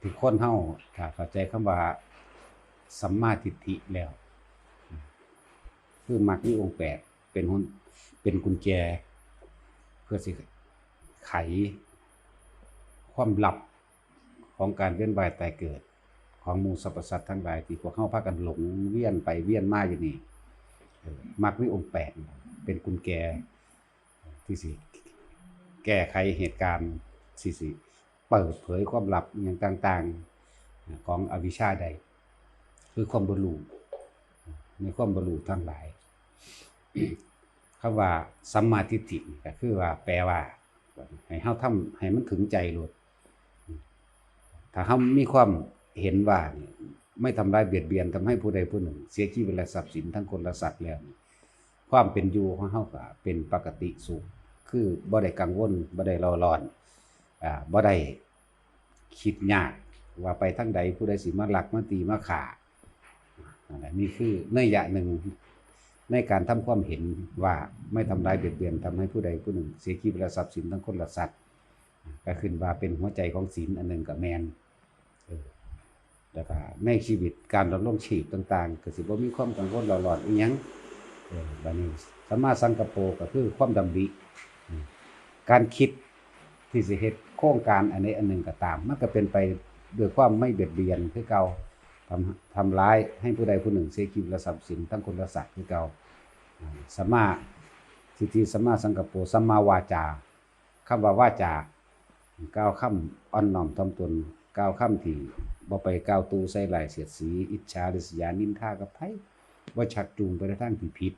คือคนเฮาถ้าเข้าใจคำว่าสัมมาทิฏฐิแล้วคือมรรคมีองค์แปดเป็นกุญแจเพื่อสิไขความลับของการเวียนว่ายตายเกิดของหมู่สรรพสัตว์ทั้งหลายที่พวกเฮาพากันหลงเวียนไปเวียนมาอยู่นี่มรรคมีองค์แปดเป็นกุญแจที่สิแก้ไขเหตุการณ์สิเปิดเผยความลับอย่างต่างๆของอวิชชาใดคือความบ่รู้ในความบ่รู้ทั้งหลายคำว่าสัมมาทิฏฐิก็คือว่าแปลว่าให้เฮาทำให้มันถึงใจโลดถ้าเฮามีความเห็นว่าไม่ทำร้ายเบียดเบียนทำให้ผู้ใดผู้หนึ่งเสียชีวิตและทรัพย์สินทั้งคนและสัตว์แล้วความเป็นอยู่ของเฮาก็เป็นปกติสุขคือบ่ได้กังวลบ่ได้ร้อนร้อนบ่ได้คิดยากว่าไปทางใดผู้ใดสิมาลักมาตีมาฆ่านี่คือนัยยะหนึ่งในการทำความเห็นว่าไม่ทำร้ายเบียดเบียนทำให้ผู้ใดผู้หนึ่งเสียชีวิตและทรัพย์สินทั้งคนและสัตว์ก็ขึ้นว่าเป็นหัวใจของศีลอันหนึ่งกับแมนแล้วก็ในชีวิตการดำรงชีพต่างๆก็สิบ่มีความกังวลร้อนอีหยังบัดนี้สัมมาสังกัปโปก็คือความดำริการคิดที่สิเฮ็ดโครงการอันใดอันหนึ่งก็ตามมันก็เป็นไปด้วยความไม่เบียดเบียนคือเก่าทำร้ายให้ผู้ใดผู้หนึ่งเสียชีวิตและทรัพย์สินทั้งคนและสัตว์คือเก่าสัมมาทิฏฐิสัมมาสังกัปโปสัมมาวาจาคำว่าวาจากล่าวคำอ่อนน้อมถ่อมตนกล่าวคำที่บ่ไปกล่าวตูใส่ร้ายเสียดสีอิจฉาริษยานินทากับไผบ่ชักจูงไปในทางที่ผิด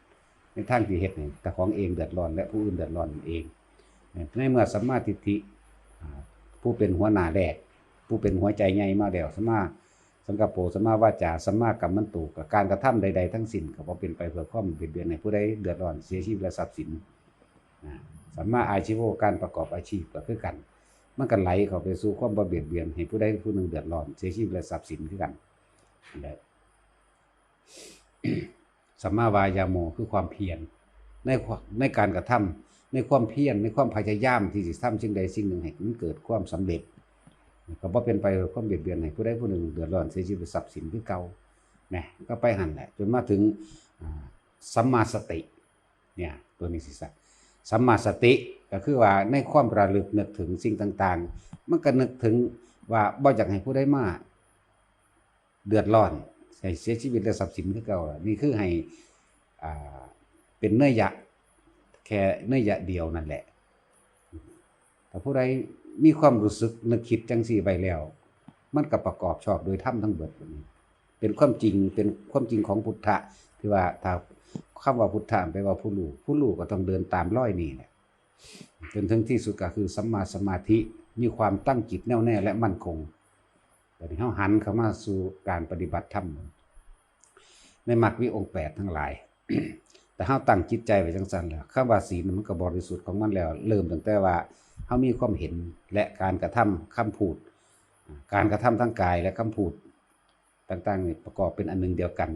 ในทางที่เฮ็ดให้แต่ของเองเดือดร้อนและผู้อื่นเดือดร้อนเองในเมื่อสัมมาทิฏฐิผู้เป็นหัวหน้าแรกผู้เป็นหัวใจใหญ่มาแล้วสัมมาสังกัปโปสัมมาวาจาสัมมากัมมันตุกับการกระทำใดๆทั้งสิ้นก็บ่เป็นไปเพื่อความเบียดเบียนให้ผู้ใดเดือดร้อนเสียชีวิตและทรัพย์สินสัมมาอาชีโวการประกอบอาชีพก็คือกันมันก็ไหลเข้าไปสู่ความบ่เบียดเบียนให้ผู้ใดผู้หนึ่งเดือดร้อนเสียชีวิตและทรัพย์สินคือกันสัมมาวายาโมคือความเพียรในการกระทำในความเพียรในความพยายามที่สิทำสิ่งใดสิ่งหนึ่งให้มันเกิดความสำเร็จก็บ่เป็นไปเพื่อความเบียดเบียนให้ผู้ใดผู้หนึ่งเดือดร้อนเสียชีวิตทรัพย์สินคือเก่านะก็ไปหั่นแหละจนมาถึงสัมมาสติเนี่ยตัวนี้สิสัมมาสติก็คือว่าในความระลึกนึกถึงสิ่งต่างๆมันก็นึกถึงว่าบ่อยากให้ผู้ใดมาเดือดร้อนให้เสียชีวิตและทรัพย์สินคือเก่านี่คือให้เป็นเนื้อยะแค่เนื้อยะเดียวนั่นแหละถ้าผู้ใดมีความรู้สึกนึกคิดจังซี่ไว้แล้วมันก็ประกอบชอบโดยธรรมทั้งเบิดเป็นความจริงของพุทธะที่ว่าถ้าคำว่าพุทธะแปลว่าผู้รู้ก็ต้องเดินตามรอยนี่แหละจนถึงที่สุดก็คือสัมมาสมาธิมีความตั้งจิตแน่วแน่และมั่นคงตอนนี้เฮาหันเข้ามาสู่การปฏิบัติธรรมในมรรคมีองค์8ทั้งหลาย แต่เฮาตั้งจิตใจไว้จังซั่นแล้วคำว่าศีลมันก็บริสุทธิ์ของมันแล้วเริ่มตั้งแต่ว่าเฮามีความเห็นและการกระทำคำพูดการกระทำทั้งกายและคำพูดต่างๆนี่ประกอบเป็นอันหนึ่งเดียวกัน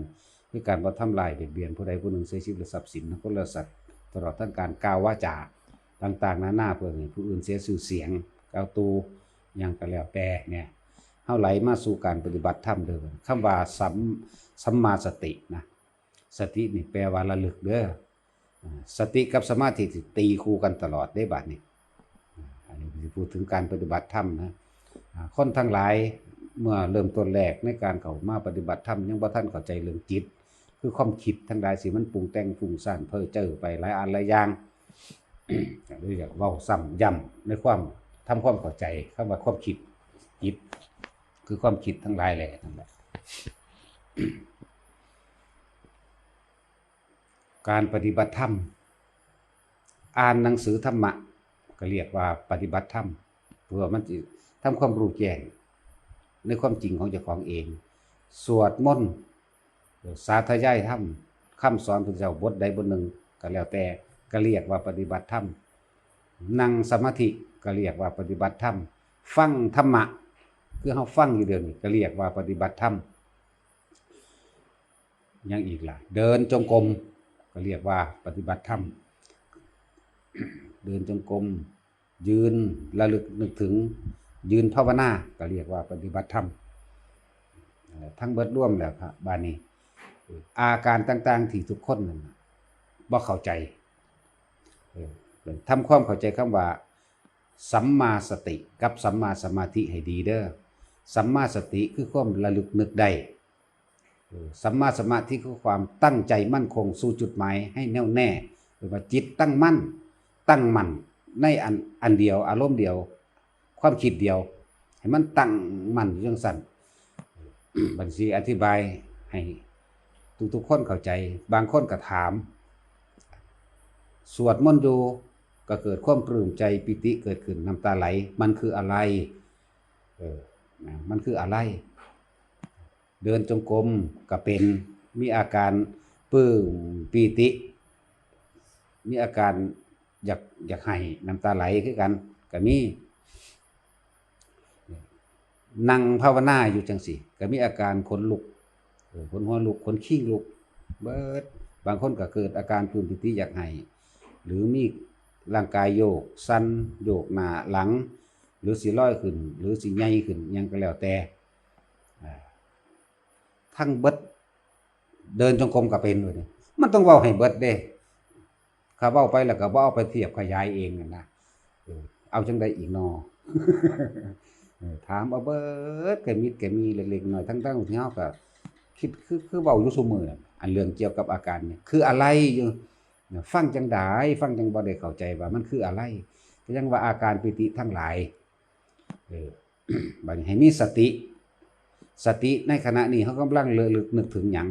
คือการบ่ทำลายเบียดเบียนผู้ใดผู้หนึ่งเสียชีวิตหรือทรัพย์สินทั้งคนและสัตว์ตลอดทั้งการกล่าววาจาต่างๆนานาเพื่อให้ผู้อื่นเสียชื่อเสียงกล่าวตูหยังก็แล้วแต่เนี่ยเฮาไหลมาสู่การปฏิบัติธรรมเด้อคำว่าสัมมาสตินะสตินี่แปลว่าระลึกเด้อสติกับสมาธิตีคู่กันตลอดได้บัดนี้อันนี้พูดถึงการปฏิบัติธรรมนะคนทั้งหลายเมื่อเริ่มต้นแรกในการเข้ามาปฏิบัติธรรมยังบ่ทันเข้าใจเรื่องจิตคือความคิดทั้งหลายสิมันปรุงแต่งฟุ้งซ่านเพ้อเจ้อไปหลายอันหลายอย่างหรืออยากเว้าซ้ำย้ำในความทำความเข้าใจคำว่าความคิดจิตคือความคิดทั้งหลายแหละนั่นแหละการปฏิบัติธรรมอ่านหนังสือธรรมะก็เรียกว่าปฏิบัติธรรมเพื่อมันจะทำความรู้แจ้งในความจริงของเจ้าของเองสวดมนต์สาธยายธรรมคำสอนพระเจ้าบทใดบทหนึ่งก็แล้วแต่ก็เรียกว่าปฏิบัติธรรมนั่งสมาธิก็เรียกว่าปฏิบัติธรรมฟังธรรมะคือเฮาฟังอยู่เดี๋ยวนี้ก็เรียกว่าปฏิบัติธรรมยังอีกล่ะเดินจงกรมก็เรียกว่าปฏิบัติธรรมเดินจงกรมยืนระลึกนึกถึง ยืนภาวนาก็เรียกว่าปฏิบัติธรรมทั้งเบิดร่วมแล้วครับบาดนี้อาการต่างๆที่ทุกคนนั่นบ่เข้าใจทำความเข้าใจคำว่าสัมมาสติกับสัมมาสมาธิให้ดีเด้อสัมมาสติคือความระลึกนึกได้สัมมาสมาธิคือความตั้งใจมั่นคงสู่จุดหมายให้แน่วแน่หรือว่าจิตตั้งมั่นในอันเดียวอารมณ์เดียวความคิดเดียวให้มันตั้งมั่นอยู่จังซั่น บัญชีอธิบายให้ทุกๆคนเข้าใจบางคนก็ถามสวดมนต์อยู่ก็เกิดความปลื้มใจปิติเกิดขึ้นน้ำตาไหลมันคืออะไรมันคืออะไรเดินจงกรมก็เป็นมีอาการปลื้มปิติมีอาการอยากให้น้ำตาไหลคือกันก็มีนั่งภาวนาอยู่จังสิก็มีอาการขนลุกขนหัวลุกขนขี้ลุกเบิดบางคนก็เกิดอาการปลื้มปิติอยากให้หรือมีร่างกายโยกสั่นโยกหน้าหลังหรือสิลอยขึ้นหรือสิใหญ่ขึ้นยังก็แล้วแต่ทั้งเบิดเดินจงกรมก็เป็นด้วยนี่มันต้องเว้าให้เบิดเด้ถ้าเว้าไปแล้วก็บ่เอาไปเทียบขยายเองนะเอาจังได๋อีกนอ ถามเอาเบิดก็มีเล็กๆน้อยทั้งที่เฮาก็คิดคือเว้าอยู่ซุมื้ออันเรื่องเกี่ยวกับอาการนี่คืออะไรอยู่ฟังจังได๋ฟังจังบ่ได้เข้าใจว่ามันคืออะไรก็ยังว่าอาการปิติทั้งหลายบัดนี้ให้มีสติในขณะนี้เฮากำลังระลึกนึกถึงหยัง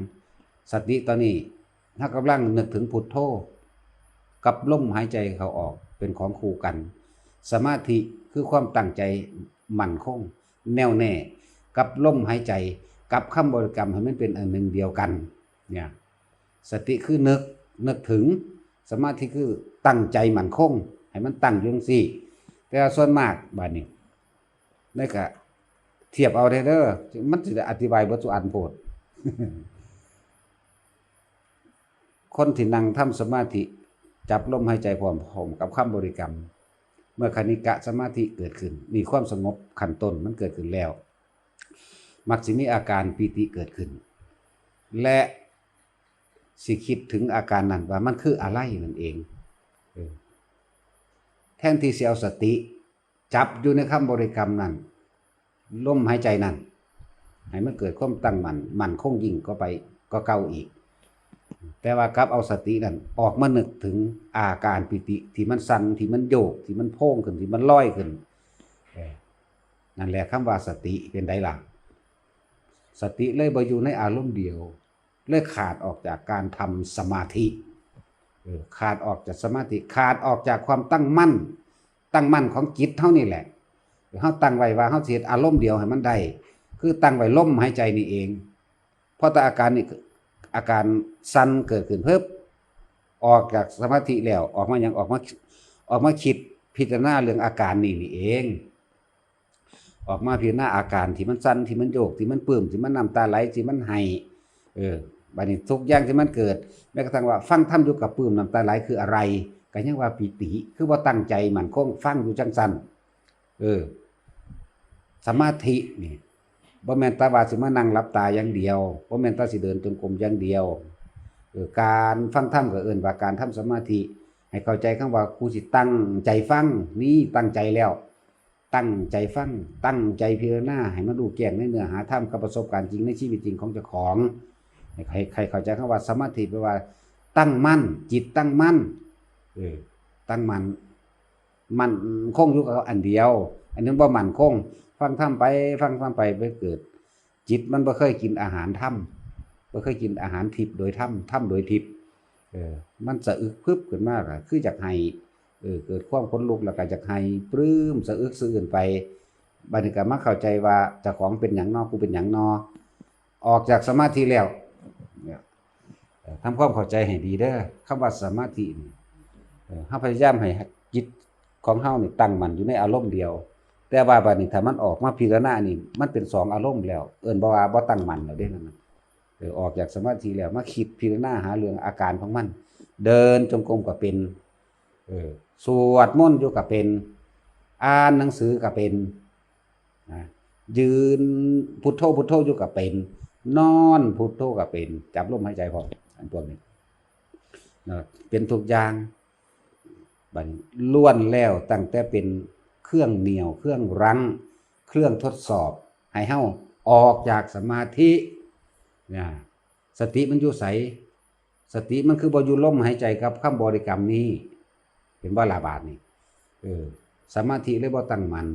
สติตอนนี้เฮากำลังนึกถึงพุทโธกับลมหายใจเข้าออกเป็นของคู่กันสมาธิคือความตั้งใจมั่นคงแน่วแน่กับลมหายใจกับคำบริกรรมให้มันเป็นอันหนึ่งเดียวกันเนี่ยสติคือนึกถึงสมาธิคือตั้งใจมั่นคงให้มันตั้งอยู่จังซี่แต่ส่วนมากบัดนี้นั่นก็เทียบเอาเด้อมันสิอธิบายบ่ทุกอันโพด คนที่นั่งทำสมาธิจับลมหายใจพร้อมกับคำบริกรรมเมื่อคณิกะสมาธิเกิดขึ้นมีความสงบขั้นต้นมันเกิดขึ้นแล้วมักสิมีอาการปีติเกิดขึ้นและสิคิดถึงอาการนั้นว่ามันคืออะไรนั่นเองแทนที่สิเอาสติจับอยู่ในคำบริกรรมนั้นลมหายใจนั้นให้มันเกิดความตั้งมั่นคงยิ่งก็ไปก็เก่าอีกแต่ว่ากลับเอาสตินั้นออกมานึกถึงอาการปิติที่มันสั่นที่มันโยกที่มันโพ่งขึ้นที่มันลอยขึ้นนั่นแหละคำว่าสติเป็นไดล่ะสติเลยบ่อยู่ในอารมณ์เดียวเลยขาดออกจากการทำสมาธิขาดออกจากสมาธิขาดออกจากความตั้งมั่นของจิตเท่านี้แหละเฮาตั้งไว้ว่าเฮาสิเฮ็ดอารมณ์เดียวให้มันได้คือตั้งไว้ลมหายใจนี่เองเพราะแต่อาการนี่อาการสั่นเกิดขึ้นเพิ่มออกจากสมาธิแล้วออกมายังออกมาคิดพิจารณาเรื่องอาการนี่เองออกมาพิจารณาอาการที่มันสั่นที่มันโยกที่มันปลื้มที่มันน้ำตาไหลที่มันให้บัดนี้ทุกอย่างที่มันเกิดแม้กระทั่งว่าฟังธรรมอยู่กับปลื้มน้ำตาไหลคืออะไรก็ยังว่าปิติคือบ่ตั้งใจมั่นคงฟังอยู่จังซั่นสมาธินี่บ่แม่นแต่ว่าสิมานั่งหลับตาอย่างเดียวบ่แม่นแต่สิเดินจงกรมอย่างเดียวการฟังธรรมก็เอิ้นว่าการทำสมาธิให้เข้าใจคำว่ากูสิตั้งใจฟังนี่ตั้งใจแล้วตั้งใจฟังตั้งใจพิจารณาให้มันรู้แจ้งในเนื้อหาธรรมกับประสบการณ์จริงในชีวิตจริงของเจ้าของให้ใครเข้าใจคำว่าสมาธิแปลว่าตั้งมั่นจิตตั้งมั่นตั้งมั่นคงอยู่กับอันเดียวอันนั้นบ่มั่นคงฟังธรรมไปเกิดจิตมันบ่เคยกินอาหารธรรมบ่เคยกินอาหารทิพย์โดยธรรมโดยทิพย์มันสะอึกพึบขึ้นมากคืออยากให้เกิดความขนลุกแล้วก็อยากให้ปลื้มสะอึกสะอื้นไปบัดนี้ก็มาเข้าใจว่าเจ้าของเป็นหยังน้อกูเป็นหยังน้อออกจากสมาธิแล้วทำความเข้าใจให้ดีเด้อคำว่าสมาธิเฮาพยายามให้จิตของเฮานี่ตั้งมั่นอยู่ในอารมณ์เดียวแต่ว่าบัดนี้ถ้ามันออกมาพิจารณานี่มันเป็น2อารมณ์แล้วเอิ้นบ่ว่าบ่ตั้งมั่นแล้วเด้นั่นออกจากสมาธิแล้วมาคิดพิจารณาหาเรื่องอาการของมันเดินจงกรมก็เป็นสวดมนต์อยู่ก็เป็นอ่านหนังสือก็เป็น ยืนพุทโธพุทโธอยู่ก็เป็นนอนพุทโธก็เป็นจับลมหายใจพร้อมอันพวกนี้นะเป็นทุกอย่างบัดนี้ล้วนแล้วตั้งแต่เป็นเครื่องเหนี่ยวเครื่องรั้งเครื่องทดสอบให้เฮาออกจากสมาธินะสติมันอยู่ไสสติมันคือบ่อยู่ลมหายใจกับคำบริกรรมนี้เห็นบ่ล่ะบาดนี้สมาธิเลยบ่ตั้งมั่น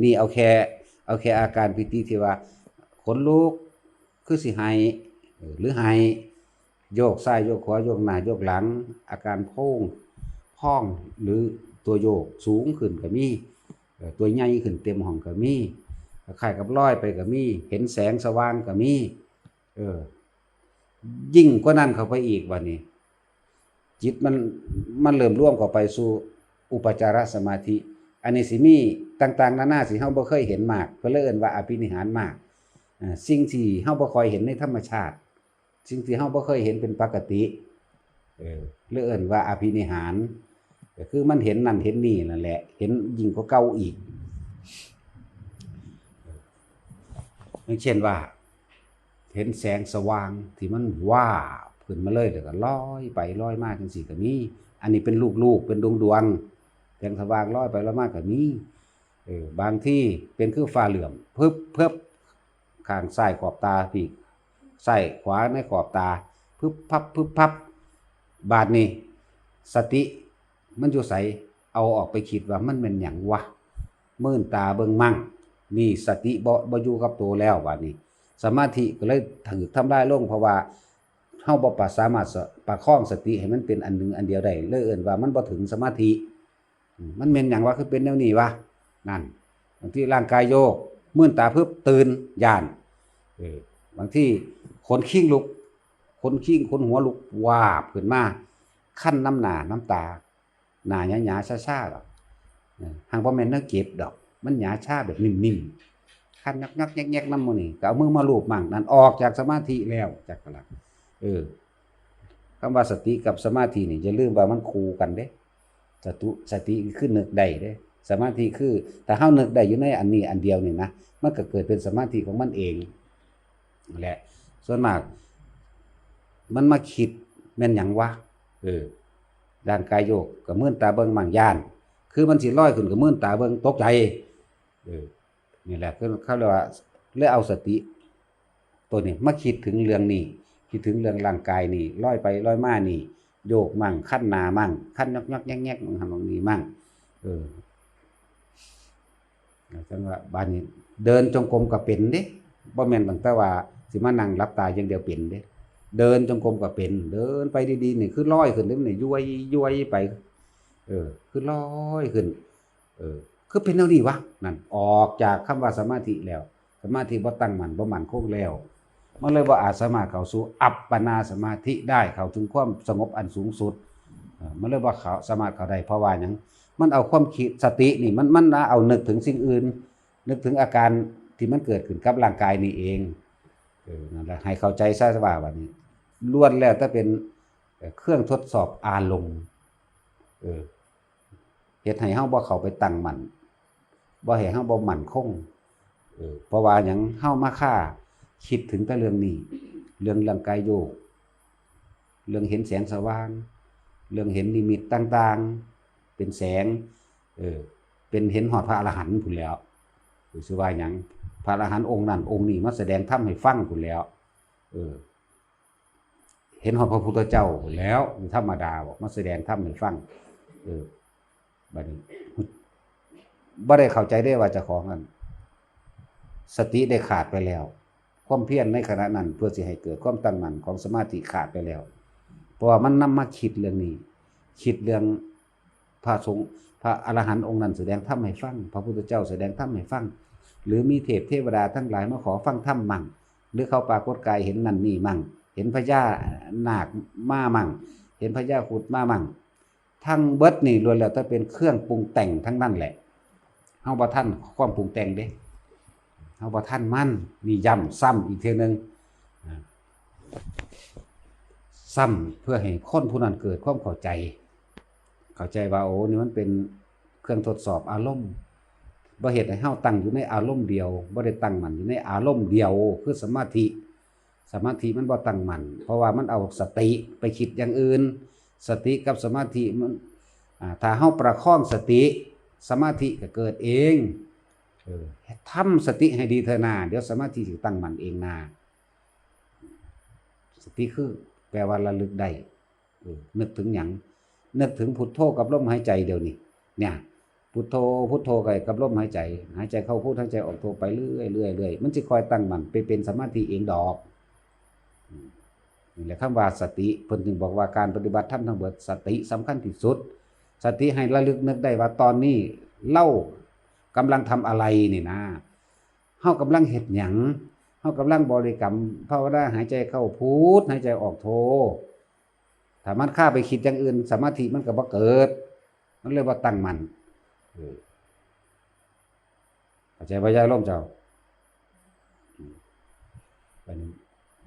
นี่เอาแค่อาการปิติที่ว่าขนลุกคือสิให้หรือให้โยกซ้ายโยกขวาโยกหน้าโยกหลังอาการโพ่งพ้องหรือตัวโยกสูงขึ้นก็มีตัวใหญ่ขึ้นเต็มห้องก็มีคล้ายกับลอยไปก็มีเห็นแสงสว่างก็มียิ่งกว่านั้นเข้าไปอีกบัดนี้จิตมันเริ่มร่วมเข้าไปสู่อุปจารสมาธิอันนี้สิมีต่างๆนานาสิเฮาบ่เคยเห็นมากเพิ่นเลยเอิ้นว่าอภินิหารมากสิ่งที่เฮาบ่ค่อยเห็นในธรรมชาติสิ่งที่เฮาบ่เคยเห็นเป็นปกติเลยเอิ้นว่าอภินิหารก็คือมันเห็นนั่นเห็นนี่นั่นแหละเห็นยิ่งกว่าเก่าอีกอย่างเช่นว่าเห็นแสงสว่างที่มันว้าขึ้นมาเลยแล้วก็ลอยไปลอยมาจังซี่ก็มีอันนี้เป็นลูกๆเป็นดวงๆแสงสว่างลอยไปลอยมาก็มีบางที่เป็นคือฟ้าเหลื่อมเพิบข้างซ้ายขอบตาพี่ซ้ายขวาในขอบตาพึบพับบาดนี้สติมันอยู่ไสเอาออกไปคิดว่ามันเป็นหยังวะมื่นตาเบิ่งมั่งนี่สติบ่อยู่กับตัวแล้วบาดนี้สมาธิก็เลยถูกทำลายลงเพราะว่าเฮาบ่สามารถประคองสติให้มันเป็นอันหนึ่งอันเดียวได้เลยเอิ้นว่ามันบ่ถึงสมาธิมันเป็นหยังวะคือเป็นแนวนี้วะนั่นบางทีร่างกายโยกมื่นตาปึ๊บตื่นย่านบางทีขนขิ้งลุกขนหัวลุกวาบขึ้นมาคั้นน้ำหน้าน้ำตาหน้าหยาๆซ่าๆดอกห่างบ่แม่นแนวเจ็บดอกมันหยาชาแบบนิ่มๆคั้นงักๆแยกๆนำหมู่นี่ก็เอามือมาลูบมั่งนั่นออกจากสมาธิแล้วจักกะละคำว่าสติกับสมาธินี่อย่าลืมว่ามันคู่กันเด้สติคือนึกได้เด้สมาธิคือถ้าเฮานึกได้อยู่ในอันนี้อันเดียวนี่นะมันก็เกิดเป็นสมาธิของมันเองแหละส่วนมากมันมาคิดแม่นหยังวะร่างกายโยกก็มื่นตาเบิ่งมั่งย่านคือมันสิลอยขึ้นก็มื่นตาเบิ่งตกใจนี่แหละคือเขาเรียกว่าเลยเอาสติตัวนี้มาคิดถึงเรื่องนี้คิดถึงเรื่องร่างกายนี่ลอยไปลอยมานี่โยกมั่งคั่นหน้ามั่งคั่นยกๆแยกๆมั่งทำตรงนี้มั่งจังว่าบาดนี้เดินจงกรมก็เป็นเด้บ่แม่นตั้งแต่ว่าสิมานั่งหลับตาอย่างเดียวเป็นเด้เดินจงกรมก็เป็นเดินไปดีๆนี่คือลอยขึ้นนี่ย้วยไปคือลอยขึ้นคือเป็นแนวนี้วะนั่นออกจากคำว่าสมาธิแล้วสมาธิบ่ตั้งมั่นบ่มั่นคงแล้วมันเลยบ่อาจสามารถเข้าสู่อัปปนาสมาธิได้เข้าถึงความสงบอันสูงสุดมันเลยบ่สามารถเข้าได้เพราะว่าหยังมันเอาความคิดสตินี่มันเอานึกถึงสิ่งอื่นนึกถึงอาการที่มันเกิดขึ้นกับร่างกายนี่เองนั่นแหละให้เข้าใจซะว่าบัดนี้ล้วนแล้วแต่เป็นเครื่องทดสอบอารมณ์เฮ็ดให้เฮาบ่เข้าไปตั้งมั่นบ่ให้เฮาบ่มั่นคงเพราะว่าหยังเฮามาคิดถึงแต่เรื่องนี้เรื่องร่างกายโยกเรื่องเห็นแสงสว่างเรื่องเห็นนิมิตต่างๆเป็นแสงเป็นเห็นฮอดพระอรหันต์พุ่นแล้วสิว่าหยังพระอรหันต์องค์นั้นองค์นี้มาแสดงธรรมให้ฟังพุ่นแล้วเห็นฮอดพระพุทธเจ้าแล้วธรรมดาบอกมาแสดงธรรมให้ฟังบัดนี้บ่ได้เข้าใจได้ว่าเจ้าของนั้นสติได้ขาดไปแล้วความเพียรในขณะนั้นเพื่อสิให้เกิดความตั้งมั่นของสมาธิขาดไปแล้วเพราะว่ามันนำมาคิดเรื่องนี้คิดเรื่องพระสงฆ์พระอรหันต์องค์นั้นแสดงธรรมให้ฟังพระพุทธเจ้าแสดงธรรมให้ฟังหรือมีเทวดาทั้งหลายมาขอฟังธรรมมั่งหรือเขาปรากฏกายเห็นนั่นนี่มั่งเห็นพญานาคมามั่งเห็นพญาครุฑมามั่งทั้งเบิดนี่ล้วนแล้วแต่เป็นเครื่องปรุงแต่งทั้งนั้นแหละเฮาบ่ทันความปรุงแต่งเด้เฮาบ่ทันมันนี่ย้ำซ้ำอีกเทื่อนึงซ้ำเพื่อให้คนผู้นั้นเกิดความเข้าใจว่าโอ้นี่มันเป็นเครื่องทดสอบอารมณ์ บ่เฮ็ดให้เฮาตั้งอยู่ในอารมณ์เดียวบ่ได้ตั้งมั่นอยู่ในอารมณ์เดียวคือสมาธิมันบ่ตั้งมั่นเพราะว่ามันเอาสติไปคิดอย่างอื่นสติกับสมาธิมันถ้าเฮาประคองสติสมาธิก็เกิดเองทำสติให้ดีเถอะนาเดี๋ยวสมาธิสิตั้งมั่นเองนาสติคือแปลว่าระลึกได้นึกถึงหยังนึกถึงพุทโธกับลมหายใจเดี๋ยวนี้เนี่ยพุทโธพุทโธกับลมหายใจเข้าพุทหายใจออกโธไปเรื่อยๆมันสิคอยตั้งมั่นไปเป็นสมาธิเองดอกนี่แหละคำว่าสติเพิ่นจึงบอกว่าการปฏิบัติธรรมทั้งหมดสติสำคัญที่สุดสติให้ระลึกนึกได้ว่าตอนนี้เล่ากำลังทำอะไรนี่นะเฮากำลังเฮ็ดหยังเฮากำลังบริกรรมภาวนาหายใจเข้าพุทหายใจออกโธถ้ามันข้าไปคิดอย่างอื่นสมาธิมันก็บ่เกิดมันเรียกว่าตั้งมั่นเข้าใจบ่ยายร่มเจ้า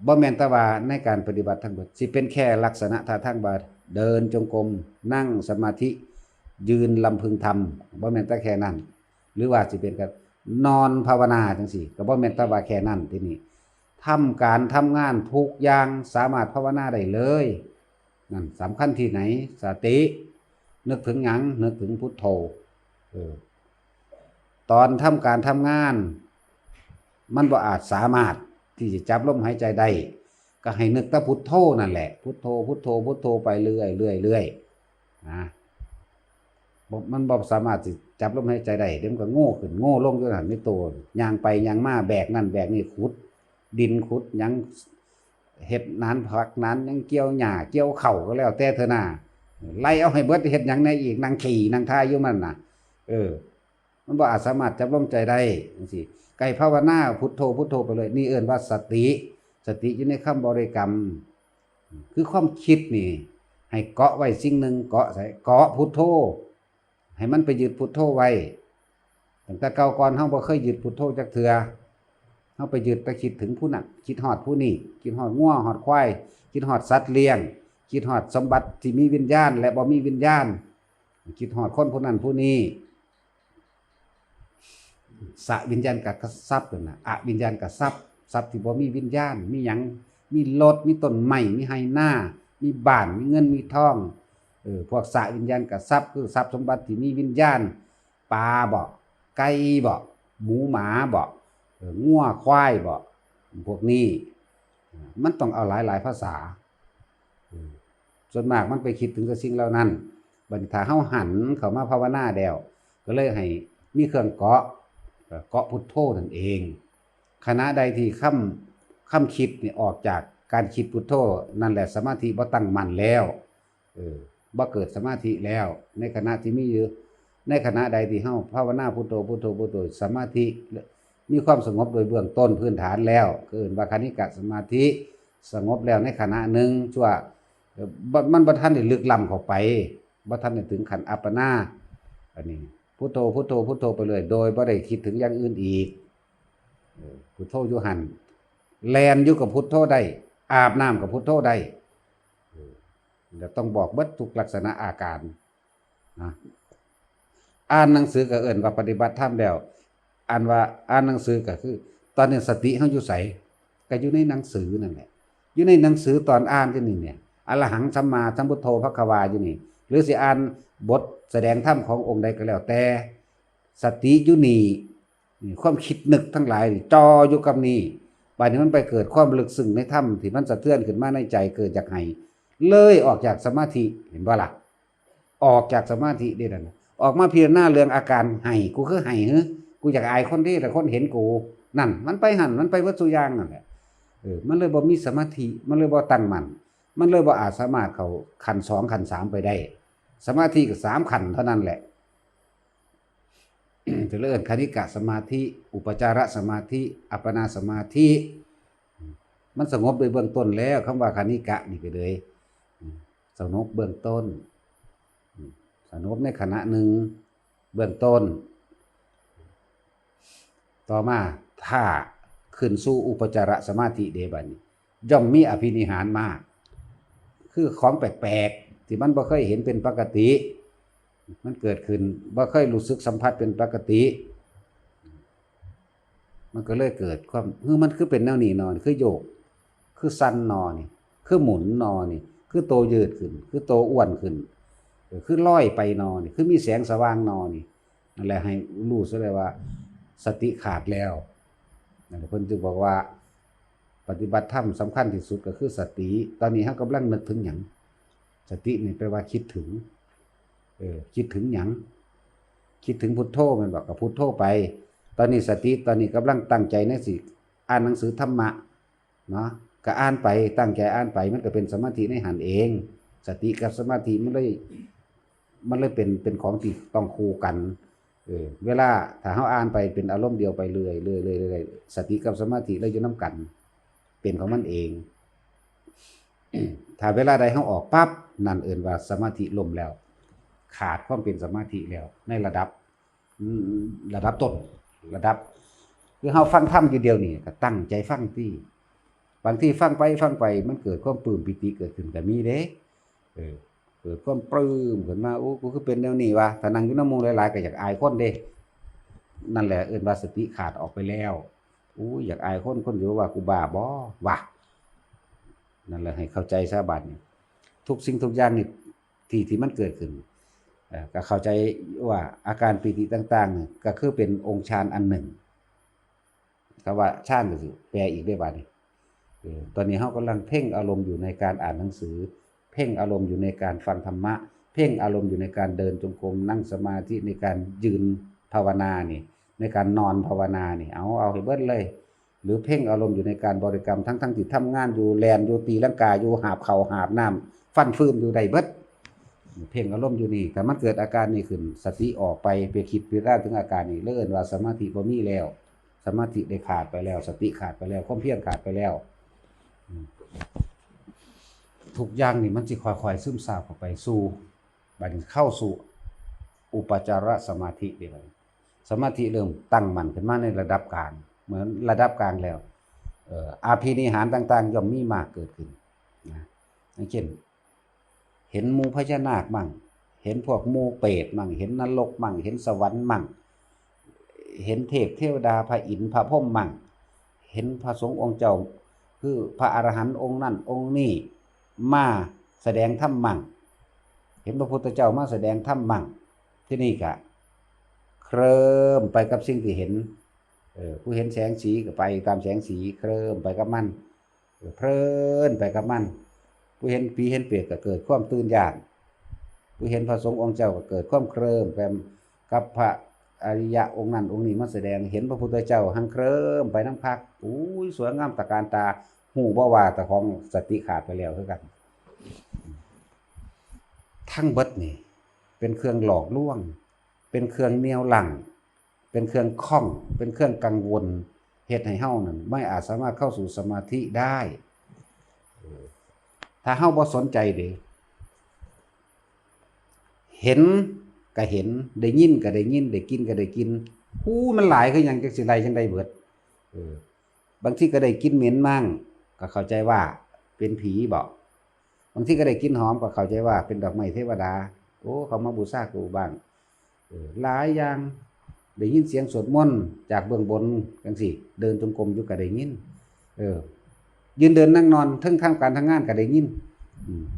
บ่แม่นแต่ว่าในการปฏิบัติทั้งหมดสิเป็นแค่ลักษณะท่าทางว่าเดินจงกรมนั่งสมาธิยืนลำพึงธรรมบ่แม่นแต่แค่นั้นหรือว่าสิเป็นการนอนภาวนาจังซี่ก็บ่แม่นแต่ว่าแค่นั้นที่นี่ทำการทำงานทุกอย่างสามารถภาวนาได้เลยนั่นสำคัญที่ไหนสตินึกถึงหยังนึกถึงพุทโธตอนทำการทำงานมันบ่อาจสามารถที่จะจับลมหายใจได้ก็ให้นึกแต่พุทโธนั่นแหละพุทโธพุทโธพุทโธไปเรื่อยนะมันบ่สามารถสิจับลมหายใจได้เดี๋ยวมันก็โง่ขึ้นโง่ลงอยู่นั่นไม่โตย่างไปย่างมาแบกนั่นแบกนี่ขุดดินขุดหยังเฮ็ดนานพักนั้นยังเกี่ยวหญ้าเกี่ยวเข่าก็แล้วแต่เถอะน่ะไล่เอาให้เบิดเฮ็ดหยังในอีกนั่งขี่นั่งท่าอยู่มันน่ะมันบ่อาจสามารถจับลมใจได้จังซี่ไก่ภาวนาพุทโธพุทโธไปเลยนี่เอิ้นว่าสติอยู่ในคำบริกรรมคือความคิดนี่ให้เกาะไว้สิ่งหนึ่งเกาะใส่เกาะพุทโธให้มันไปยึดพุทโธไว้ตั้งแต่เก่าก่อนเฮาบ่เคยยึดพุทโธจักเทื่อเฮาไปยึดไปคิดถึงผู้นั้นคิดฮอดผู้นี้คิดฮอดงัวฮอดควายคิดฮอดสัตว์เลี้ยงคิดฮอดสมบัติที่มีวิญญาณและบ่มีวิญญาณคิดฮอดคนผู้นั้นผู้นี้สวิญญาณกับทรัพย์นั่นน่ะอวิญญาณกับทรัพย์ที่บ่มีวิญญาณมีหยังมีรถมีต้นไม้มีไร่นามีบ้านมีเงินมีทองพวกสวิญญาณกับทรัพย์คือทรัพย์สมบัติที่มีวิญญาณปลาบ่ไก่บ่หมูหมาบ่งัวควายบ่พวกนี้มันต้องเอาหลายภาษาส่วนมากมันไปคิดถึงกับสิ่งเหล่านั้นบัดนี้ถ้าเฮาหันเข้ามาภาวนาแล้วก็เลยให้มีเครื่องเกาะพุทโธนั่นเองขณะใดที่คำคิดนี่ออกจากการคิดพุทโธนั่นแหละสมาธิบ่ตั้งมั่นแล้วบ่เกิดสมาธิแล้วในขณะที่มีอยู่ในขณะใดที่เฮาภาวนาพุทโธพุทโธพุทโธสมาธิมีความสงบโดยเบื้องต้นพื้นฐานแล้วคือว่าคณิกะสมาธิสงบแล้วในขณะหนึ่งชั่วมันบ่ทันได้ลึกล้ำเข้าไปบ่ทันได้ถึงขั้นอัปปนาอันนี้พุทโธพุทโธพุทโธไปเลยโดยบ่ได้คิดถึงอย่างอื่นอีกพุทโธอยู่หันแลนอยู่กับพุทโธได้อาบน้ำกับพุทโธได้แล้วต้องบอกเบิดทุกลักษณะอาการนะอ่านหนังสือก็เอิ้นว่าปฏิบัติธรรมแล้วอ่านหนังสือก็คือตอนนี้สติเฮาอยู่ไสก็อยู่ในหนังสือนั่นแหละอยู่ในหนังสือตอนอ่านจังนี้เนี่ยอรหังสัมมาสัมพุทโธภควาอยู่นี่หรือสิอ่านบทแสดงธรรมขององค์ใดก็แล้วแต่สติอยู่นี่ความคิดนึกทั้งหลายจ่ออยู่กับนี่บัดนี้มันไปเกิดความลึกซึ้งในธรรมที่มันสะเทือนขึ้นมาในใจเกิดจากให้เลยออกจากสมาธิเห็นบ่ล่ะออกจากสมาธิได้นั่นออกมาพิจารณาเรื่องอาการให้กูคือให้กูอยากอายคนที่แต่คนเห็นกูนั่นมันไปหันมันไปวัตถุอย่างนั่นแหละมันเลยบ่มีสมาธิมันเลยบ่ตั้งมั่นมันเลยบ่อาจสามารถเข้าขั้น2ขั้น3ไปได้สมาธิก็3ขั้นเท่านั้นแหละ จะเรียกคณิกะสมาธิอุปจารสมาธิอัปปนาสมาธิมันสงบโดยเบื้องต้นแล้วคำว่าคณิกะนี่ก็เลยสงบเบื้องต้นสงบในขณะหนึ่งเบื้องต้นต่อมาถ้าขึ้นสู่อุปจารสมาธิเดบัดนี้ย่อมมีอภินิหารมากคือของแปลกๆที่มันบ่เคยเห็นเป็นปกติมันเกิดขึ้นบ่เคยรู้สึกสัมผัสเป็นปกติ มันก็เลยเกิดความมันคือเป็นแนวนี้นอนคือโยกคือสั่นนอนี่คือหมุนนอนี่คือโตยืดขึ้นคือโตอ้วนขึ้นคือลอยไปนอนี่คือมีแสงสว่างนอนี่นั่นแหละให้รู้ซะเลยว่าสติขาดแล้วนั่นเพิ่นจึงบอกว่าปฏิบัติธรรมสำคัญที่สุดก็คือสติตอนนี้เฮากำลังนึกถึงหยังสตินี่แปลว่าคิดถึงคิดถึงหยังคิดถึงพุทโธมันบอกกับพุทโธไปตอนนี้สติตอนนี้กำลังตั้งใจในสิอ่านหนังสือธรรมะเนาะก็อ่านไปตั้งใจอ่านไปมันก็เป็นสมาธิในหันเองสติกับสมาธิมันเลยเป็นของที่ต้องคู่กันเวลาถ้าเฮาอ่านไปเป็นอารมณ์เดียวไปเรื่อยๆสติกับสมาธิเลยอยู่นำกันเป็นของมันเองถ้าเวลาใดเฮาออกปั๊บนั่นเอิ้นว่าสมาธิล่มแล้วขาดความเป็นสมาธิแล้วในระดับต้นระดับคือเฮาฟังธรรมอยู่เดียวนี่ก็ตั้งใจฟังที่บางทีฟังไปมันเกิดความปลื้มปิติเกิดขึ้นก็มีเด้เกิดความปลื้มขึ้นมาโอ้กูคือเป็นแนวนี้วะถ้านั่งอยู่นำหมู่หลายๆก็อยากอายคนเด้นั่นแหละเอิ้นว่าสติขาดออกไปแล้วอู้อยากอายคนอยู่ว่ากูบ้าบ่วะนั่นแหละให้เข้าใจซะบัดนี้ทุกสิ่งทุกอย่างนี่ที่มันเกิดขึ้นก็เข้าใจว่าอาการปิติต่างๆนี่ก็คือเป็นองค์ฌานอันหนึ่งคำว่าฌานก็สิแปลอีกได้บัดนี้ตอนนี้เฮากำลังเพ่งอารมณ์อยู่ในการอ่านหนังสือเพ่งอารมณ์อยู่ในการฟังธรรมะเพ่งอารมณ์อยู่ในการเดินจงกรมนั่งสมาธิในการยืนภาวนานี่ในการนอนภาวนานี่เอาให้เบิดเลยหรือเพ่งอารมณ์อยู่ในการบริกรรมทั้งที่ทำงานอยู่แลนอยู่ตีลังกาอยู่หาบเข่าหาบน้ำฟันฟืนอยู่ได้เบิดเพ่งอารมณ์อยู่นี่แต่มันเกิดอาการนี้ขึ้นสติออกไปคิดไปร่างถึงอาการนี้เลิ่นว่าสมาธิบ่มีแล้วสมาธิได้ขาดไปแล้วสติขาดไปแล้วความเพียรขาดไปแล้วทุกอย่างนี่มันสิค่อยๆซึมซาบเข้าไปสู่บัดนี้เข้าสู่อุปจารสมาธิได้เลยสมาธิเริ่มตั้งมั่นขึ้นมาในระดับกลางเหมือนระดับกลางแล้วอาภินิหารต่างๆย่อมมีมากเกิดขึ้นนะอย่างเช่นเห็นหมู่พญานาคมั่งเห็นพวกหมู่เปรตมั่งเห็นนรกมั่งเห็นสวรรค์มั่งเห็นเทพเทวดาพระอินทร์พระพรหมมั่งเห็นพระสงฆ์องค์เจ้าคือพระอรหันต์องค์นั่นองค์นี้มาแสดงธรรมมั่งเห็นพระพุทธเจ้ามาแสดงธรรมมั่งที่นี่ก็เคลิ้มไปกับสิ่งที่เห็นผู้เห็นแสงสีก็ไปตามแสงสีเคลิ้มไปกับมันเพลินไปกับมันผู้เห็นผีเห็นเปรตก็เกิดความตื่นญาณผู้เห็นพระสงฆ์องค์เจ้าก็เกิดความเคลิ้มไปกับพระอริยะองค์นั้นองค์นี้มาแสดงเห็นพระพุทธเจ้าหังเคลิ้มไปน้ำคักอู้ยสวยงามตะการตาหูบ่ว่าแต่ของสติขาดไปแล้วคือกันทั้งเบิดนี่เป็นเครื่องหลอกลวงเป็นเครื่องเหนี่ยวรั้งเป็นเครื่องข้องเป็นเครื่องกังวลเฮ็ดให้เฮานั่นไม่อาจสามารถเข้าสู่สมาธิได้ถ้าเฮาบ่สนใจเด้เห็นก็เห็นได้ยินก็ได้ยินได้กินก็ได้กินมันหลายคือหยังจังสิไล่จังได๋เบิดบางทีก็ได้กินเหม็นมั่งก็เข้าใจว่าเป็นผีบ่บางทีก็ได้กินหอมก็เข้าใจว่าเป็นดอกไม้เทวดาเขามาบูชากูบ้างหลายอย่างได้ยินเสียงสวดมนต์จากเบื้องบนจังซี่เดินจงกรมอยู่ก็ได้ยินยืนเดินนั่งนอนทั้งทำการทั้งงานก็ได้ยิน